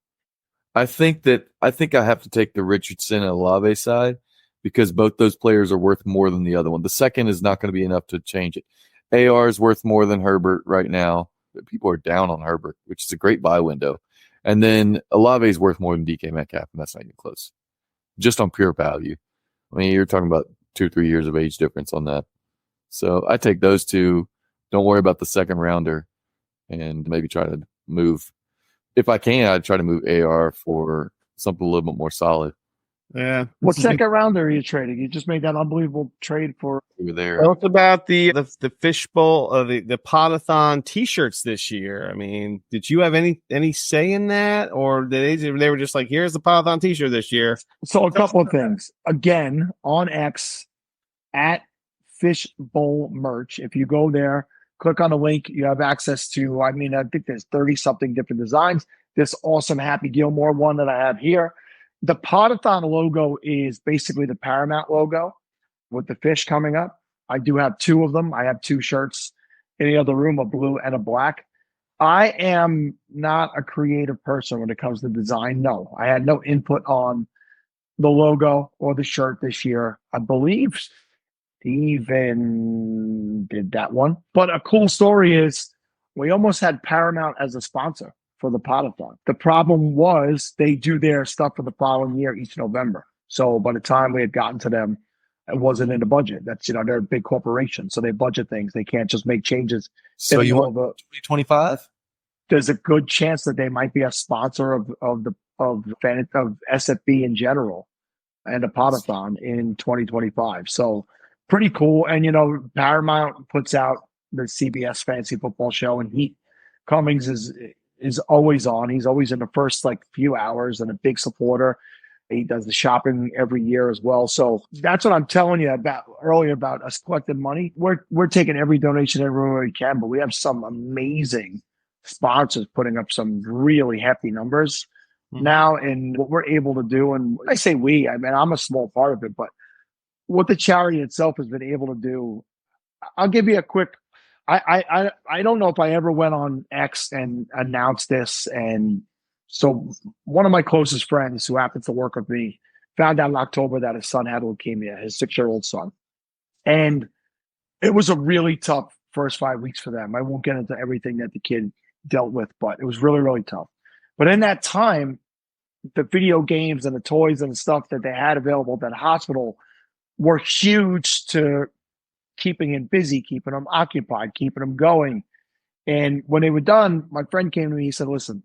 I think I have to take the Richardson and Olave side because both those players are worth more than the other one. The second is not going to be enough to change it. AR is worth more than Herbert right now. People are down on Herbert, which is a great buy window. And then Olave is worth more than DK Metcalf, and that's not even close. Just on pure value. I mean, you're talking about 2 or 3 years of age difference on that. So I take those two. Don't worry about the second rounder and maybe try to move. If I can, I'd try to move AR for something a little bit more solid. Yeah. What second rounder are you trading? You just made that unbelievable trade for. You were there. Talk about the Fishbowl, the Podathon T-shirts this year. I mean, did you have any say in that, or they were just like, here's the Podathon T-shirt this year? So a couple of things. Again, on X at Fishbowl merch. If you go there, click on the link, you have access to, I think there's 30 something different designs. This awesome Happy Gilmore one that I have here. The Podathon logo is basically the Paramount logo with the fish coming up. I do have 2 of them. I have 2 shirts in the other room, a blue and a black. I am not a creative person when it comes to design. No, I had no input on the logo or the shirt this year. I believe Steven did that one. But a cool story is we almost had Paramount as a sponsor for the Podathon. The problem was they do their stuff for the following year each November. So by the time we had gotten to them, it wasn't in the budget. That's, they're a big corporation, so they budget things. They can't just make changes. So you want 2025? There's a good chance that they might be a sponsor of SFB in general and a Podathon in 2025. So pretty cool. And, Paramount puts out the CBS Fantasy Football Show, and Cummings is always on. He's always in the first few hours and a big supporter. He does the shopping every year as well. So that's what I'm telling you about earlier about us collecting money. We're taking every donation everywhere we can, but we have some amazing sponsors putting up some really hefty numbers now. And what we're able to do, and when I say we, I'm a small part of it, but what the charity itself has been able to do, I'll give you a quick. I don't know if I ever went on X and announced this, and so one of my closest friends who happens to work with me found out in October that his son had leukemia, his 6-year-old son, and it was a really tough first 5 weeks for them. I won't get into everything that the kid dealt with, but it was really, really tough. But in that time, the video games and the toys and the stuff that they had available at that hospital were huge to keeping him busy, keeping him occupied, keeping him going. And when they were done, my friend came to me, he said, listen,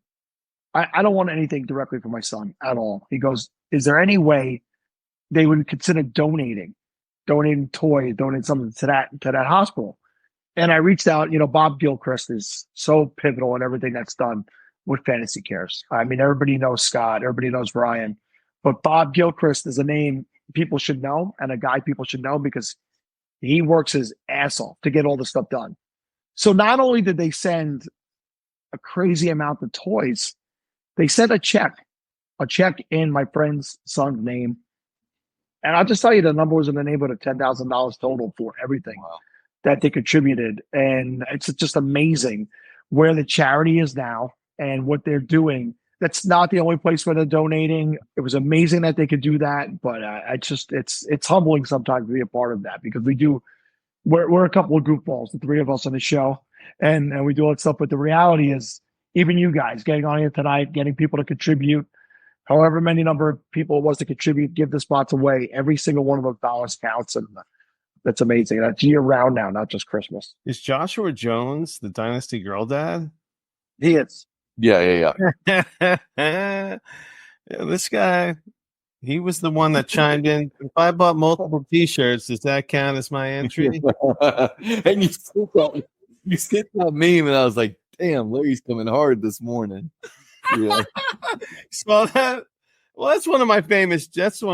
I don't want anything directly for my son at all. He goes, is there any way they would consider donating toys, donating something to that hospital? And I reached out, Bob Gilchrist is so pivotal in everything that's done with Fantasy Cares. Everybody knows Scott, everybody knows Ryan, but Bob Gilchrist is a name people should know and a guy people should know because he works his ass off to get all this stuff done. So not only did they send a crazy amount of toys, they sent a check in my friend's son's name. And I'll just tell you, the number was in the neighborhood of $10,000 total for everything that they contributed. And it's just amazing where the charity is now and what they're doing. That's not the only place where they're donating. It was amazing that they could do that, but it's humbling sometimes to be a part of that, because we're a couple of goofballs, the three of us on the show, and we do all that stuff. But the reality is, even you guys getting on here tonight, getting people to contribute, however many number of people it was to contribute, give the spots away. Every single one of those dollars counts, and that's amazing. That's year round now, not just Christmas. Is Joshua Jones the Dynasty girl dad? He is. Yeah. Yeah, this guy, he was the one that chimed in. If I bought multiple T-shirts, does that count as my entry? And you skipped that meme, and I was like, damn, Larry's coming hard this morning. Yeah. So that, well, that's one of my famous GIFs,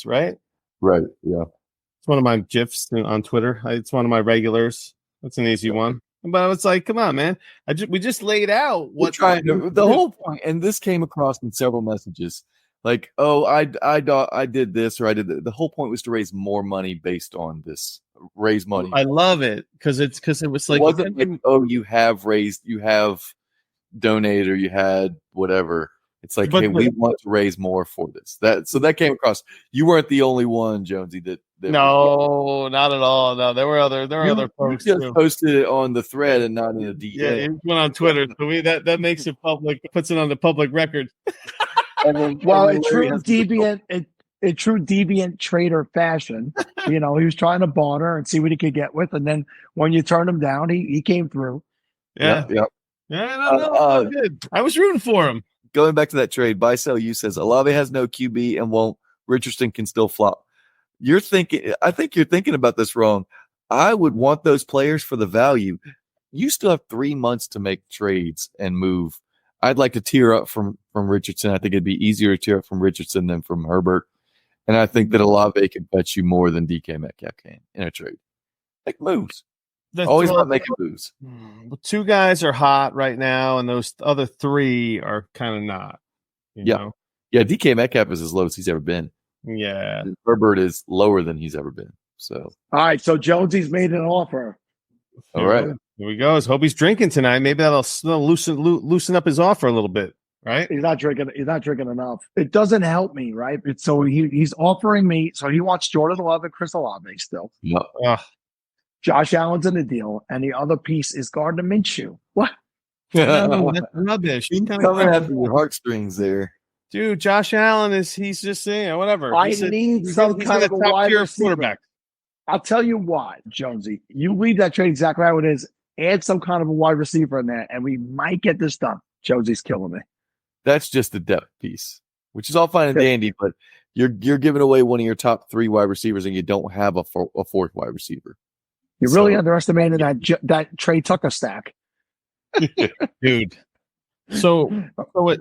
right? Right. Yeah. It's one of my GIFs on Twitter. It's one of my regulars. That's an easy one. But I was like, come on, man. We just laid out what the whole point, and this came across in several messages. Like, oh, I did this, or I did that. The whole point was to raise more money based on this. Raise money. I love it because it was like, it wasn't like, oh, you have donated, or you had whatever. It's like, hey, we want to raise more for this. That came across. You weren't the only one, Jonesy. That no, not at all. No, there were other folks. You just posted it on the thread and not in the DM. Yeah, it went on Twitter. So that makes it public, puts it on the public record. In true deviant trader fashion, he was trying to barter and see what he could get with, and then when you turned him down, he came through. Yeah. No, good. I was rooting for him. Going back to that trade, buy sell you says Olave has no QB and won't. Richardson can still flop. I think you're thinking about this wrong. I would want those players for the value. You still have 3 months to make trades and move. I'd like to tear up from Richardson. I think it'd be easier to tear up from Richardson than from Herbert. And I think that Olave could bet you more than DK Metcalf can in a trade. Make moves. Always about making moves. Well, 2 guys are hot right now, and those other 3 are kind of not. You know? Yeah, DK Metcalf is as low as he's ever been. Yeah. And Herbert is lower than he's ever been. So all right, so Jonesy's made an offer. All right. Here we go. Let's hope he's drinking tonight. Maybe that'll loosen up his offer a little bit, right? He's not drinking enough. It doesn't help me, right? So he's offering me. So he wants Jordan Love and Chris Olave still. Yep. Josh Allen's in the deal, and the other piece is Gardner Minshew. What? No, that's rubbish. Coming after your heartstrings there. Dude, Josh Allen he's just saying whatever. I need some kind of a wide quarterback. I'll tell you what, Jonesy. You leave that trade exactly how it is. Add some kind of a wide receiver in there, and we might get this done. Jonesy's killing me. That's just the depth piece, which is all fine and dandy, but you're giving away one of your top 3 wide receivers, and you don't have a fourth wide receiver. You're really underestimating that Trey Tucker stack, dude. So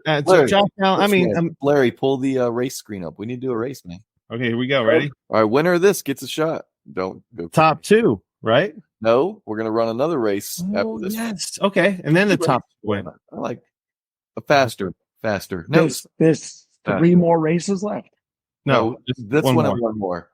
Josh Allen. Larry, pull the race screen up. We need to do a race, man. Okay, here we go. Ready? All right, winner of this gets a shot. Don't go top 2, right? No, we're gonna run another race after this. Yes. Okay, and then the top win. I like a faster. No, there's 3 more races left. No, this one and one more.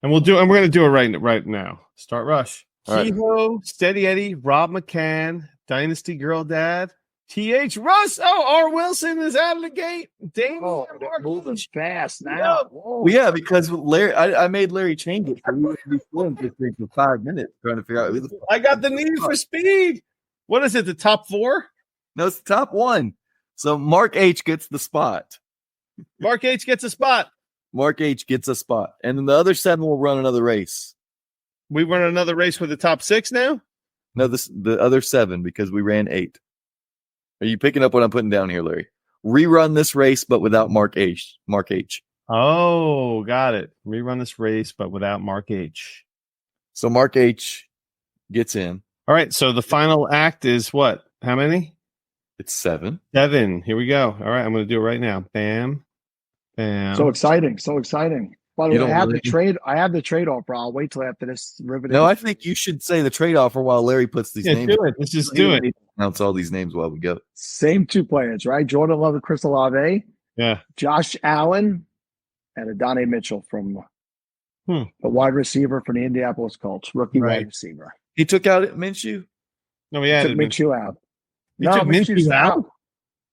And we're going to do it right now. Start rush. Kehoe, right. Steady Eddie, Rob McCann, Dynasty Girl Dad, TH Russ. Oh, R. Wilson is out of the gate. Damian they're moving fast now. Well, yeah, because Larry, I made Larry change it. So we would be flowing this thing for 5 minutes trying to figure out. I got the need for speed. What is it? The top 4? No, it's the top 1. So Mark H gets the spot. Mark H gets a spot. Mark H gets a spot. And then the other 7 will run another race. We run another race with the top 6 now? No, the other 7 because we ran 8. Are you picking up what I'm putting down here, Larry? Rerun this race, but without Mark H. Oh, got it. Rerun this race, but without Mark H. So Mark H gets in. All right. So the final act is what? How many? It's 7. 7. Here we go. All right. I'm going to do it right now. Bam. Bam. So exciting. By the You way, don't I have really- the trade. I have the trade offer. I'll wait till after this riveting. No, I think you should say the trade offer while Larry puts these Yeah, names. do it. Let's just We do don't it. need to announce all these names while we go. Same 2 players, right? Jordan Love and Chris Olave, Yeah. Josh Allen, and Adonai Mitchell from Hmm. the wide receiver for the Indianapolis Colts, rookie Right. wide receiver. He took out Minshew. No, we Took added Minshew. Minshew out. You took Minshew's Minshew out?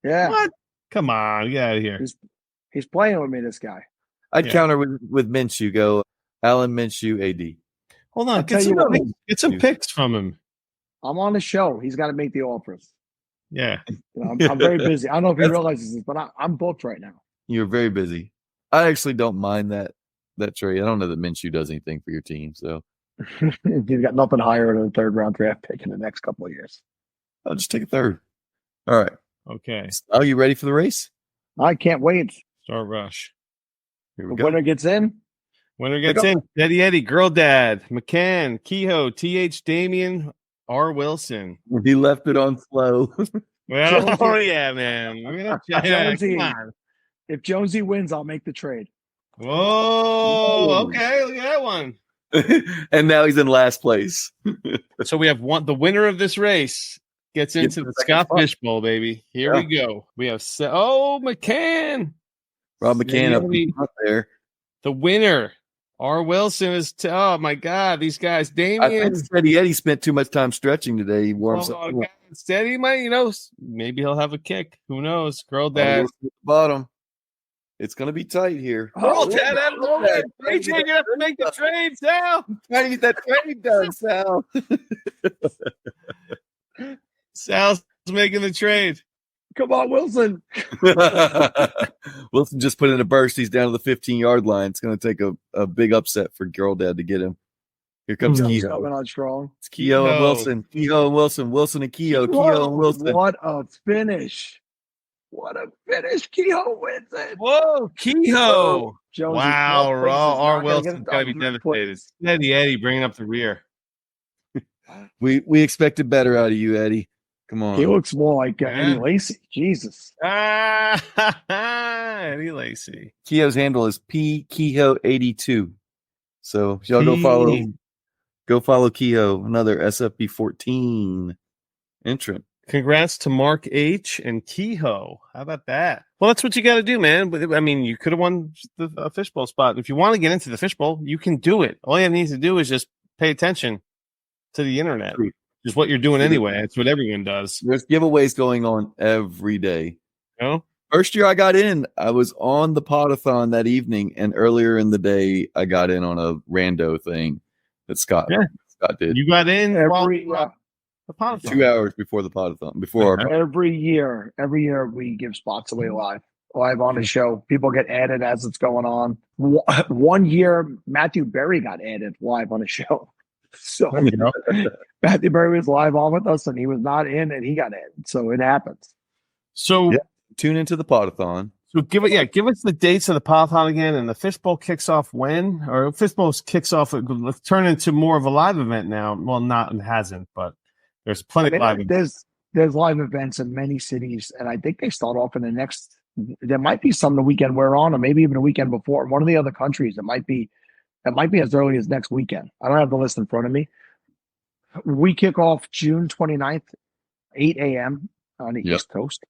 Yeah, What? Come on, get out of here. he's playing with me. This guy. I'd Yeah. counter with Minshew. Go Allen Minshew, AD. Hold on, I'll get tell you what. get some picks from him. I'm on the show. He's got to make the offers. Yeah. You know, I'm very busy. I don't know if he realizes this, but I'm booked right now. You're very busy. I actually don't mind that trade. I don't know that Minshew does anything for your team, so He's got nothing higher than a 3rd round draft pick in the next couple of years. I'll just take a 3rd. All right. Okay. Are you ready for the race? I can't wait. Start rush. Here The we go. winner gets in. Winner gets in. Eddie Eddie, Girl Dad, McCann, Kehoe, TH Damien, R. Wilson. He left it on slow. Well, Jonesy. oh yeah, man. We're gonna Jonesy. come on. If Jonesy wins, I'll make the trade. Whoa, okay, look at that one. And now he's in last place. So we have the winner of this race gets into the second Scott spot. Fishbowl, baby. Here we go. We have McCann. Rob McCann up Eddie, front there. the winner. R. Wilson is oh my god, these guys. I Damien. think Steady Eddie spent too much time stretching today. He wore himself Oh, God. Steady might, maybe he'll have a kick. Who knows? Girl Dad. at the bottom. It's gonna be tight here. Girl Dad, I love it. AJ, you have to make the trade, Sal. Trying to get that trade done, Sal. Sal's making the trade. Come on, Wilson. Wilson just put in a burst. He's down to the 15-yard line. It's going to take a big upset for Girl Dad to get him. Here comes He's Kehoe. coming on strong. It's Kehoe and Kehoe. Wilson. Kehoe and Wilson. Wilson and Kehoe. Kehoe and Wilson. What a finish. What a finish. Kehoe wins it. Whoa, Kehoe. Jonesy, Wow, no place is R. not gonna Wilson's get it got to be done. devastated. Steady Eddie bringing up the rear. We expected better out of you, Eddie. Come on. He looks more like Eddie Yeah. Lacy. Jesus. Ah, Eddie Lacy. Kehoe's handle is P Kehoe 82. So y'all go follow Kehoe, another SFB 14 entrant. Congrats to Mark H. and Kehoe. How about that? Well, that's what you got to do, man. But I mean, you could have won the fishbowl spot. If you want to get into the fishbowl, you can do it. All you need to do is just pay attention to the internet. True. Just what you're doing anyway. It's what everyone does. There's giveaways going on every day. You know? First year I got in, I was on the Podathon that evening, and earlier in the day, I got in on a rando thing that Scott did. You got in Every the Podathon. 2 hours before the Podathon. Before our every year we give spots away live on the show. People get added as it's going on. One year, Matthew Berry got added live on the show. So There you go. Matthew Berry was live on with us, and he was not in, and he got added. So it happens. So, Yeah. Tune into the Podathon. so give us the dates of the Podathon again, and the fishbowl kicks off when, or fishbowl kicks off. Let's turn into more of a live event now. Well, not and hasn't, but there's plenty of live events. There's live events in many cities, and I think they start off in the next. There might be some the weekend we're on, or maybe even the weekend before. In one of the other countries, it might be as early as next weekend. I don't have the list in front of me. We kick off June 29th, 8 a.m. on the East Coast.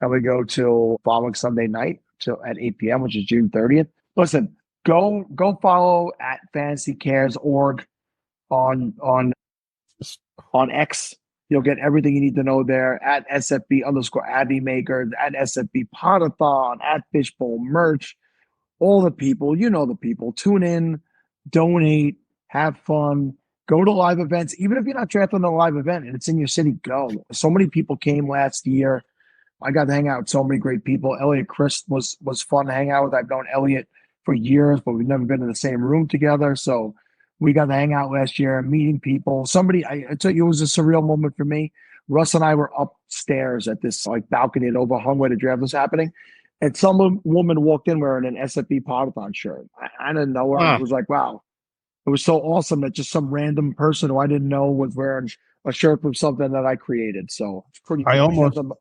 And we go till following Sunday night till at 8 p.m., which is June 30th. Listen, go follow at fantasycares.org on X. You'll get everything you need to know there at SFB_Abby Makers, at SFB Podathon, at Fishbowl Merch. All the people, the people. Tune in, donate, have fun, go to live events. Even if you're not drafting a live event and it's in your city, go. So many people came last year. I got to hang out with so many great people. Elliot Chris was fun to hang out with. I've known Elliot for years, but we've never been in the same room together. So we got to hang out last year, meeting people. I tell you, it was a surreal moment for me. Russ and I were upstairs at this balcony that overhung where the draft was happening. And some woman walked in wearing an SFB Podathon shirt. I didn't know her. Huh. It was like, wow. It was so awesome that just some random person who I didn't know was wearing a shirt from something that I created. So it's pretty cool.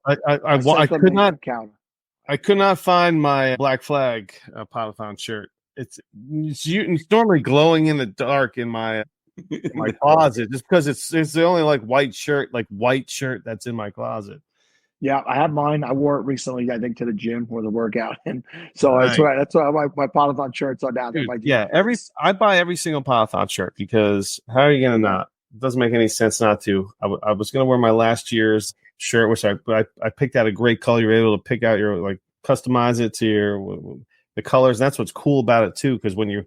I could not find my Black Flag Podathon shirt. it's normally glowing in the dark in my closet just because it's the only like white shirt that's in my closet. Yeah, I have mine. I wore it recently, I think, to the gym or the workout, and so Nice. that's why my Podathon shirts are down there. Dude, I buy every single Podathon shirt because how are you gonna not? It doesn't make any sense not to. I was gonna wear my last year's shirt, which I picked out a great color. You're able to pick out your like customize it to the colors. And that's what's cool about it too, because when you're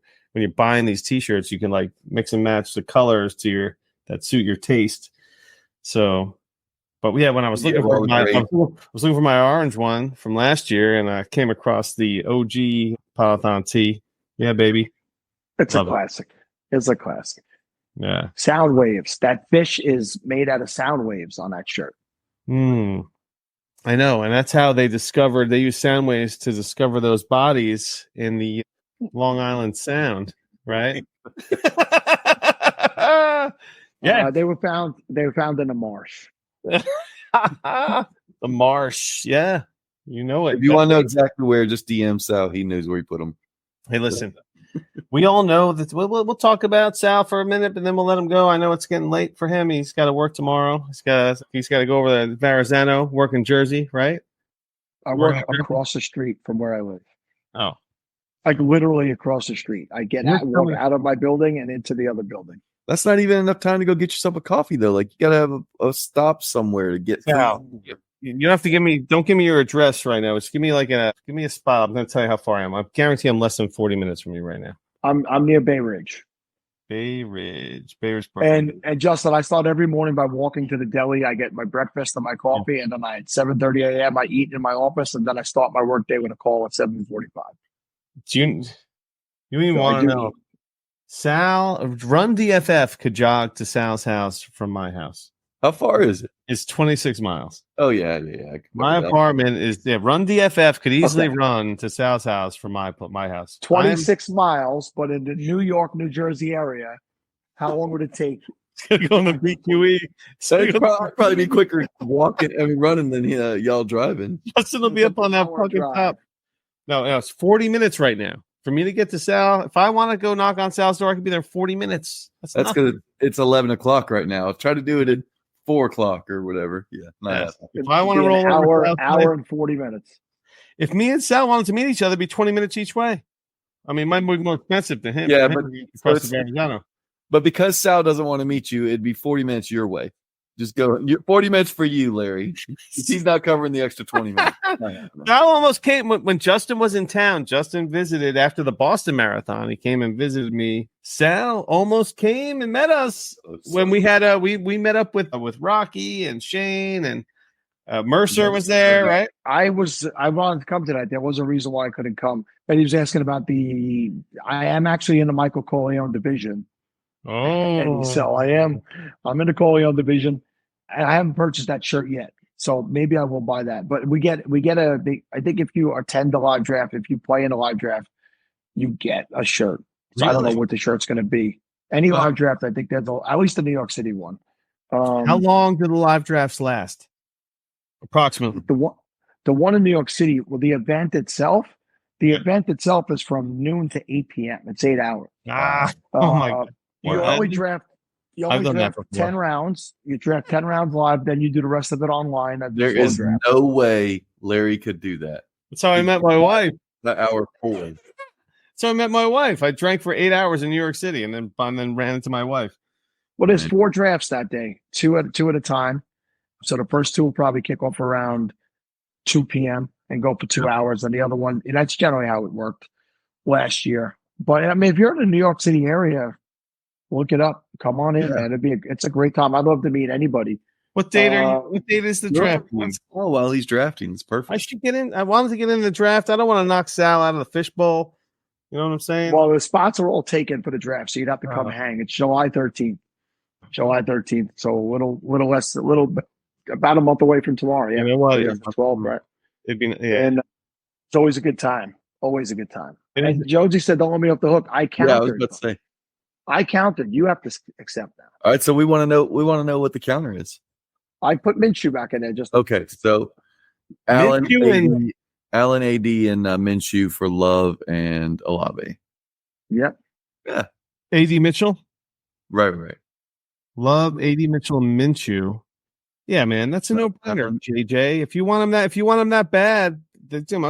buying these T-shirts, you can like mix and match the colors to that suit your taste. So. But yeah, when I was looking for my orange one from last year, and I came across the OG Podathon tee. Yeah, baby, it's a classic. It's a classic. Yeah, sound waves. That fish is made out of sound waves on that shirt. I know, and that's how they discovered. They use sound waves to discover those bodies in the Long Island Sound, right? Yeah, they were found in a marsh. The marsh, yeah, you know it. If you want to know exactly where, just DM Sal. He knows where he put them. Hey, listen, we all know that. We'll talk about Sal for a minute, but then we'll let him go. I know it's getting late for him. He's got to work tomorrow. He's got to go over to Verrazano, work in Jersey, right? I work across the street from where I live. Oh, like literally across the street. I walk out of my building and into the other building. That's not even enough time to go get yourself a coffee, though. Like, you got to have a stop somewhere to get food. You don't have to don't give me your address right now. Just give me a spot. I'm going to tell you how far I am. I guarantee I'm less than 40 minutes from you right now. I'm near Bay Ridge. Bay Ridge. And Justin, I start every morning by walking to the deli. I get my breakfast and my coffee, and then at 7:30 a.m. I eat in my office, and then I start my workday with a call at 7:45. You even want to know? Sal, Run DFF could jog to Sal's house from my house. How far is it? It's 26 miles. Oh, yeah. My apartment is Run DFF could easily run to Sal's house from my house. 26 miles, but in the New York, New Jersey area, how long would it take? It's going to go on the BQE. So it'd probably be quicker walking and running than y'all driving. Justin will be up on that fucking top. No, it's 40 minutes right now. For me to get to Sal, if I want to go knock on Sal's door, I could be there in 40 minutes. That's good. It's 11 o'clock right now. I'll try to do it at 4 o'clock or whatever. Yeah. If I want to roll an hour and 40 minutes. If me and Sal wanted to meet each other, it'd be 20 minutes each way. I mean, mine would be more expensive than him. Yeah, but because Sal doesn't want to meet you, it'd be 40 minutes your way. Just go 40 minutes for you, Larry. He's not covering the extra 20 minutes. Sal almost came when Justin was in town. Justin visited after the Boston Marathon. He came and visited me. Sal almost came and met us when we had we met up with Rocky and Shane and Mercer was there, right? I wanted to come tonight. There was a reason why I couldn't come. But he was asking about I am actually in the Michael Corleone division. Oh, and so I'm in the Corleone division, and I haven't purchased that shirt yet. So maybe I will buy that. But we get I think if you attend the live draft, if you play in the live draft, you get a shirt. So I don't know what the shirt's going to be. Any live draft, I think there's at least the New York City one. How long do the live drafts last? Approximately. The one in New York City, well, the event itself is from noon to 8 p.m. It's 8 hours. Oh my God. You only draft 10 rounds. You draft 10 rounds live, then you do the rest of it online. There is no way Larry could do that. That's how I met my wife. The hour 4. So I met my wife. I drank for 8 hours in New York City and then ran into my wife. Well, there's 4 drafts that day, two at a time. So the first 2 will probably kick off around 2 p.m. and go for 2 hours. And the other one, that's generally how it worked last year. But I mean, if you're in the New York City area, look it up. Come on in, man. It's a great time. I'd love to meet anybody. What date is the draft? Oh, while he's drafting, it's perfect. I should get in. I wanted to get in the draft. I don't want to knock Sal out of the fishbowl. You know what I'm saying? Well, the spots are all taken for the draft, so you'd have to come hang. It's July 13th. So about a month away from tomorrow. Yeah, you know what? 12, right? It'd be and it's always a good time. Always a good time. And Josie said, "Don't let me off the hook." I counted. Yeah, I was about to say. I counted. You have to accept that. All right, so we want to know. We want to know what the counter is. I put Minshew back in there. Just okay. So Allen AD and Minshew for Love and Olave. Yep. Yeah. AD Mitchell. Right. Love AD Mitchell and Minshew. Yeah, man, that's a no-brainer, JJ. If you want him that bad,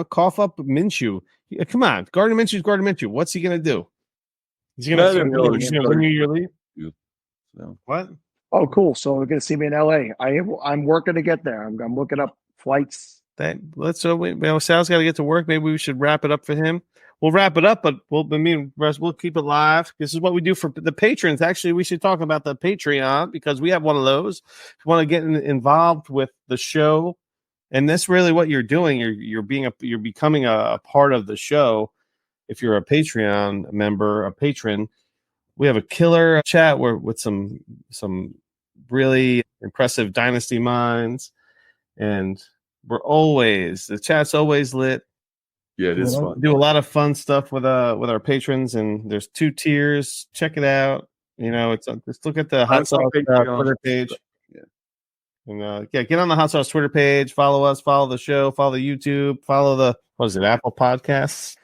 cough up Minshew. Yeah, come on, Gardner Minshew. What's he gonna do? He's gonna win you your lead. So. What? Oh, cool. So we're gonna see me in LA. I'm working to get there. I'm looking up flights. Sal's got to get to work. Maybe we should wrap it up for him. We'll wrap it up, but we'll keep it live. This is what we do for the patrons. Actually, we should talk about the Patreon because we have one of those. If you want to get involved with the show, and that's really what you're doing. You're becoming a part of the show. If you're a Patreon member, a patron, we have a killer chat with some really impressive Dynasty minds, and the chat's always lit. Yeah, it is fun. Do a lot of fun stuff with our patrons, and there's 2 tiers. Check it out. Just look at the Hot Sauce Twitter page. Yeah. And get on the Hot Sauce Twitter page. Follow us. Follow the show. Follow the YouTube. Follow the Apple Podcasts.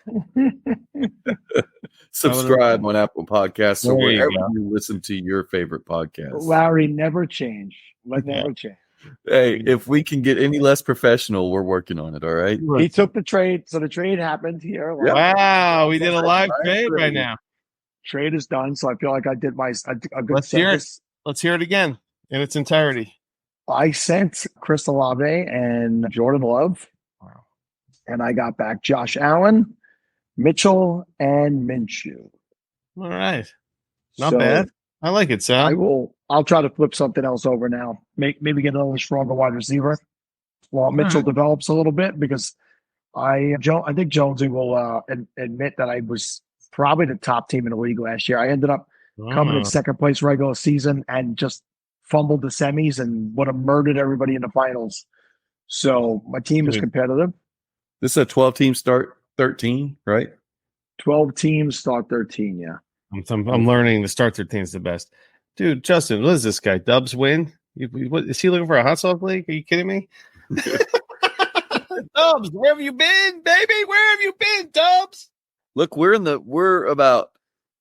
Subscribe on Apple Podcasts or wherever you listen to your favorite podcast. Larry, never change. Never change. Hey, if we can get any less professional, we're working on it. All right. He took the trade, so the trade happened here. Wow, we did a live trade right now. Trade is done, so I feel like I did a good Let's hear it. service. Let's hear it again in its entirety. I sent Chris Olave and Jordan Love. Wow. And I got back Josh Allen, Mitchell, and Minshew. All right. Not bad. I like it, Sal. I'll try to flip something else over now. Maybe get another stronger wide receiver while Mitchell develops a little bit, because I think Jonesy will admit that I was probably the top team in the league last year. I ended up coming in second place regular season and just fumbled the semis and would have murdered everybody in the finals. So my team is competitive. This is a 12-team start 13, right? 12 teams start 13, yeah. I'm learning the start 13 is the best. Dude, Justin, what is this guy? Dubs win? Is he looking for a hot sauce league? Are you kidding me? Dubs, where have you been, baby? Where have you been, Dubs? Look, we're about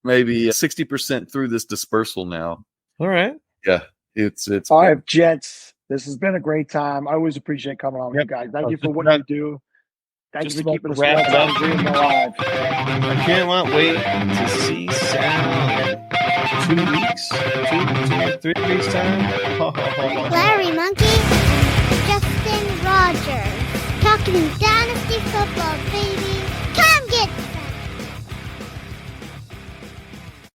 maybe 60% through this dispersal now. All right. Yeah, it's all right, gents. This has been a great time. I always appreciate coming on with you guys. Thank you for what you do. Thank you for keeping us alive. I can't wait to see Sal in 2 weeks, 3 weeks time. Larry Monkey, Justin Rogers, talking Dynasty football, baby.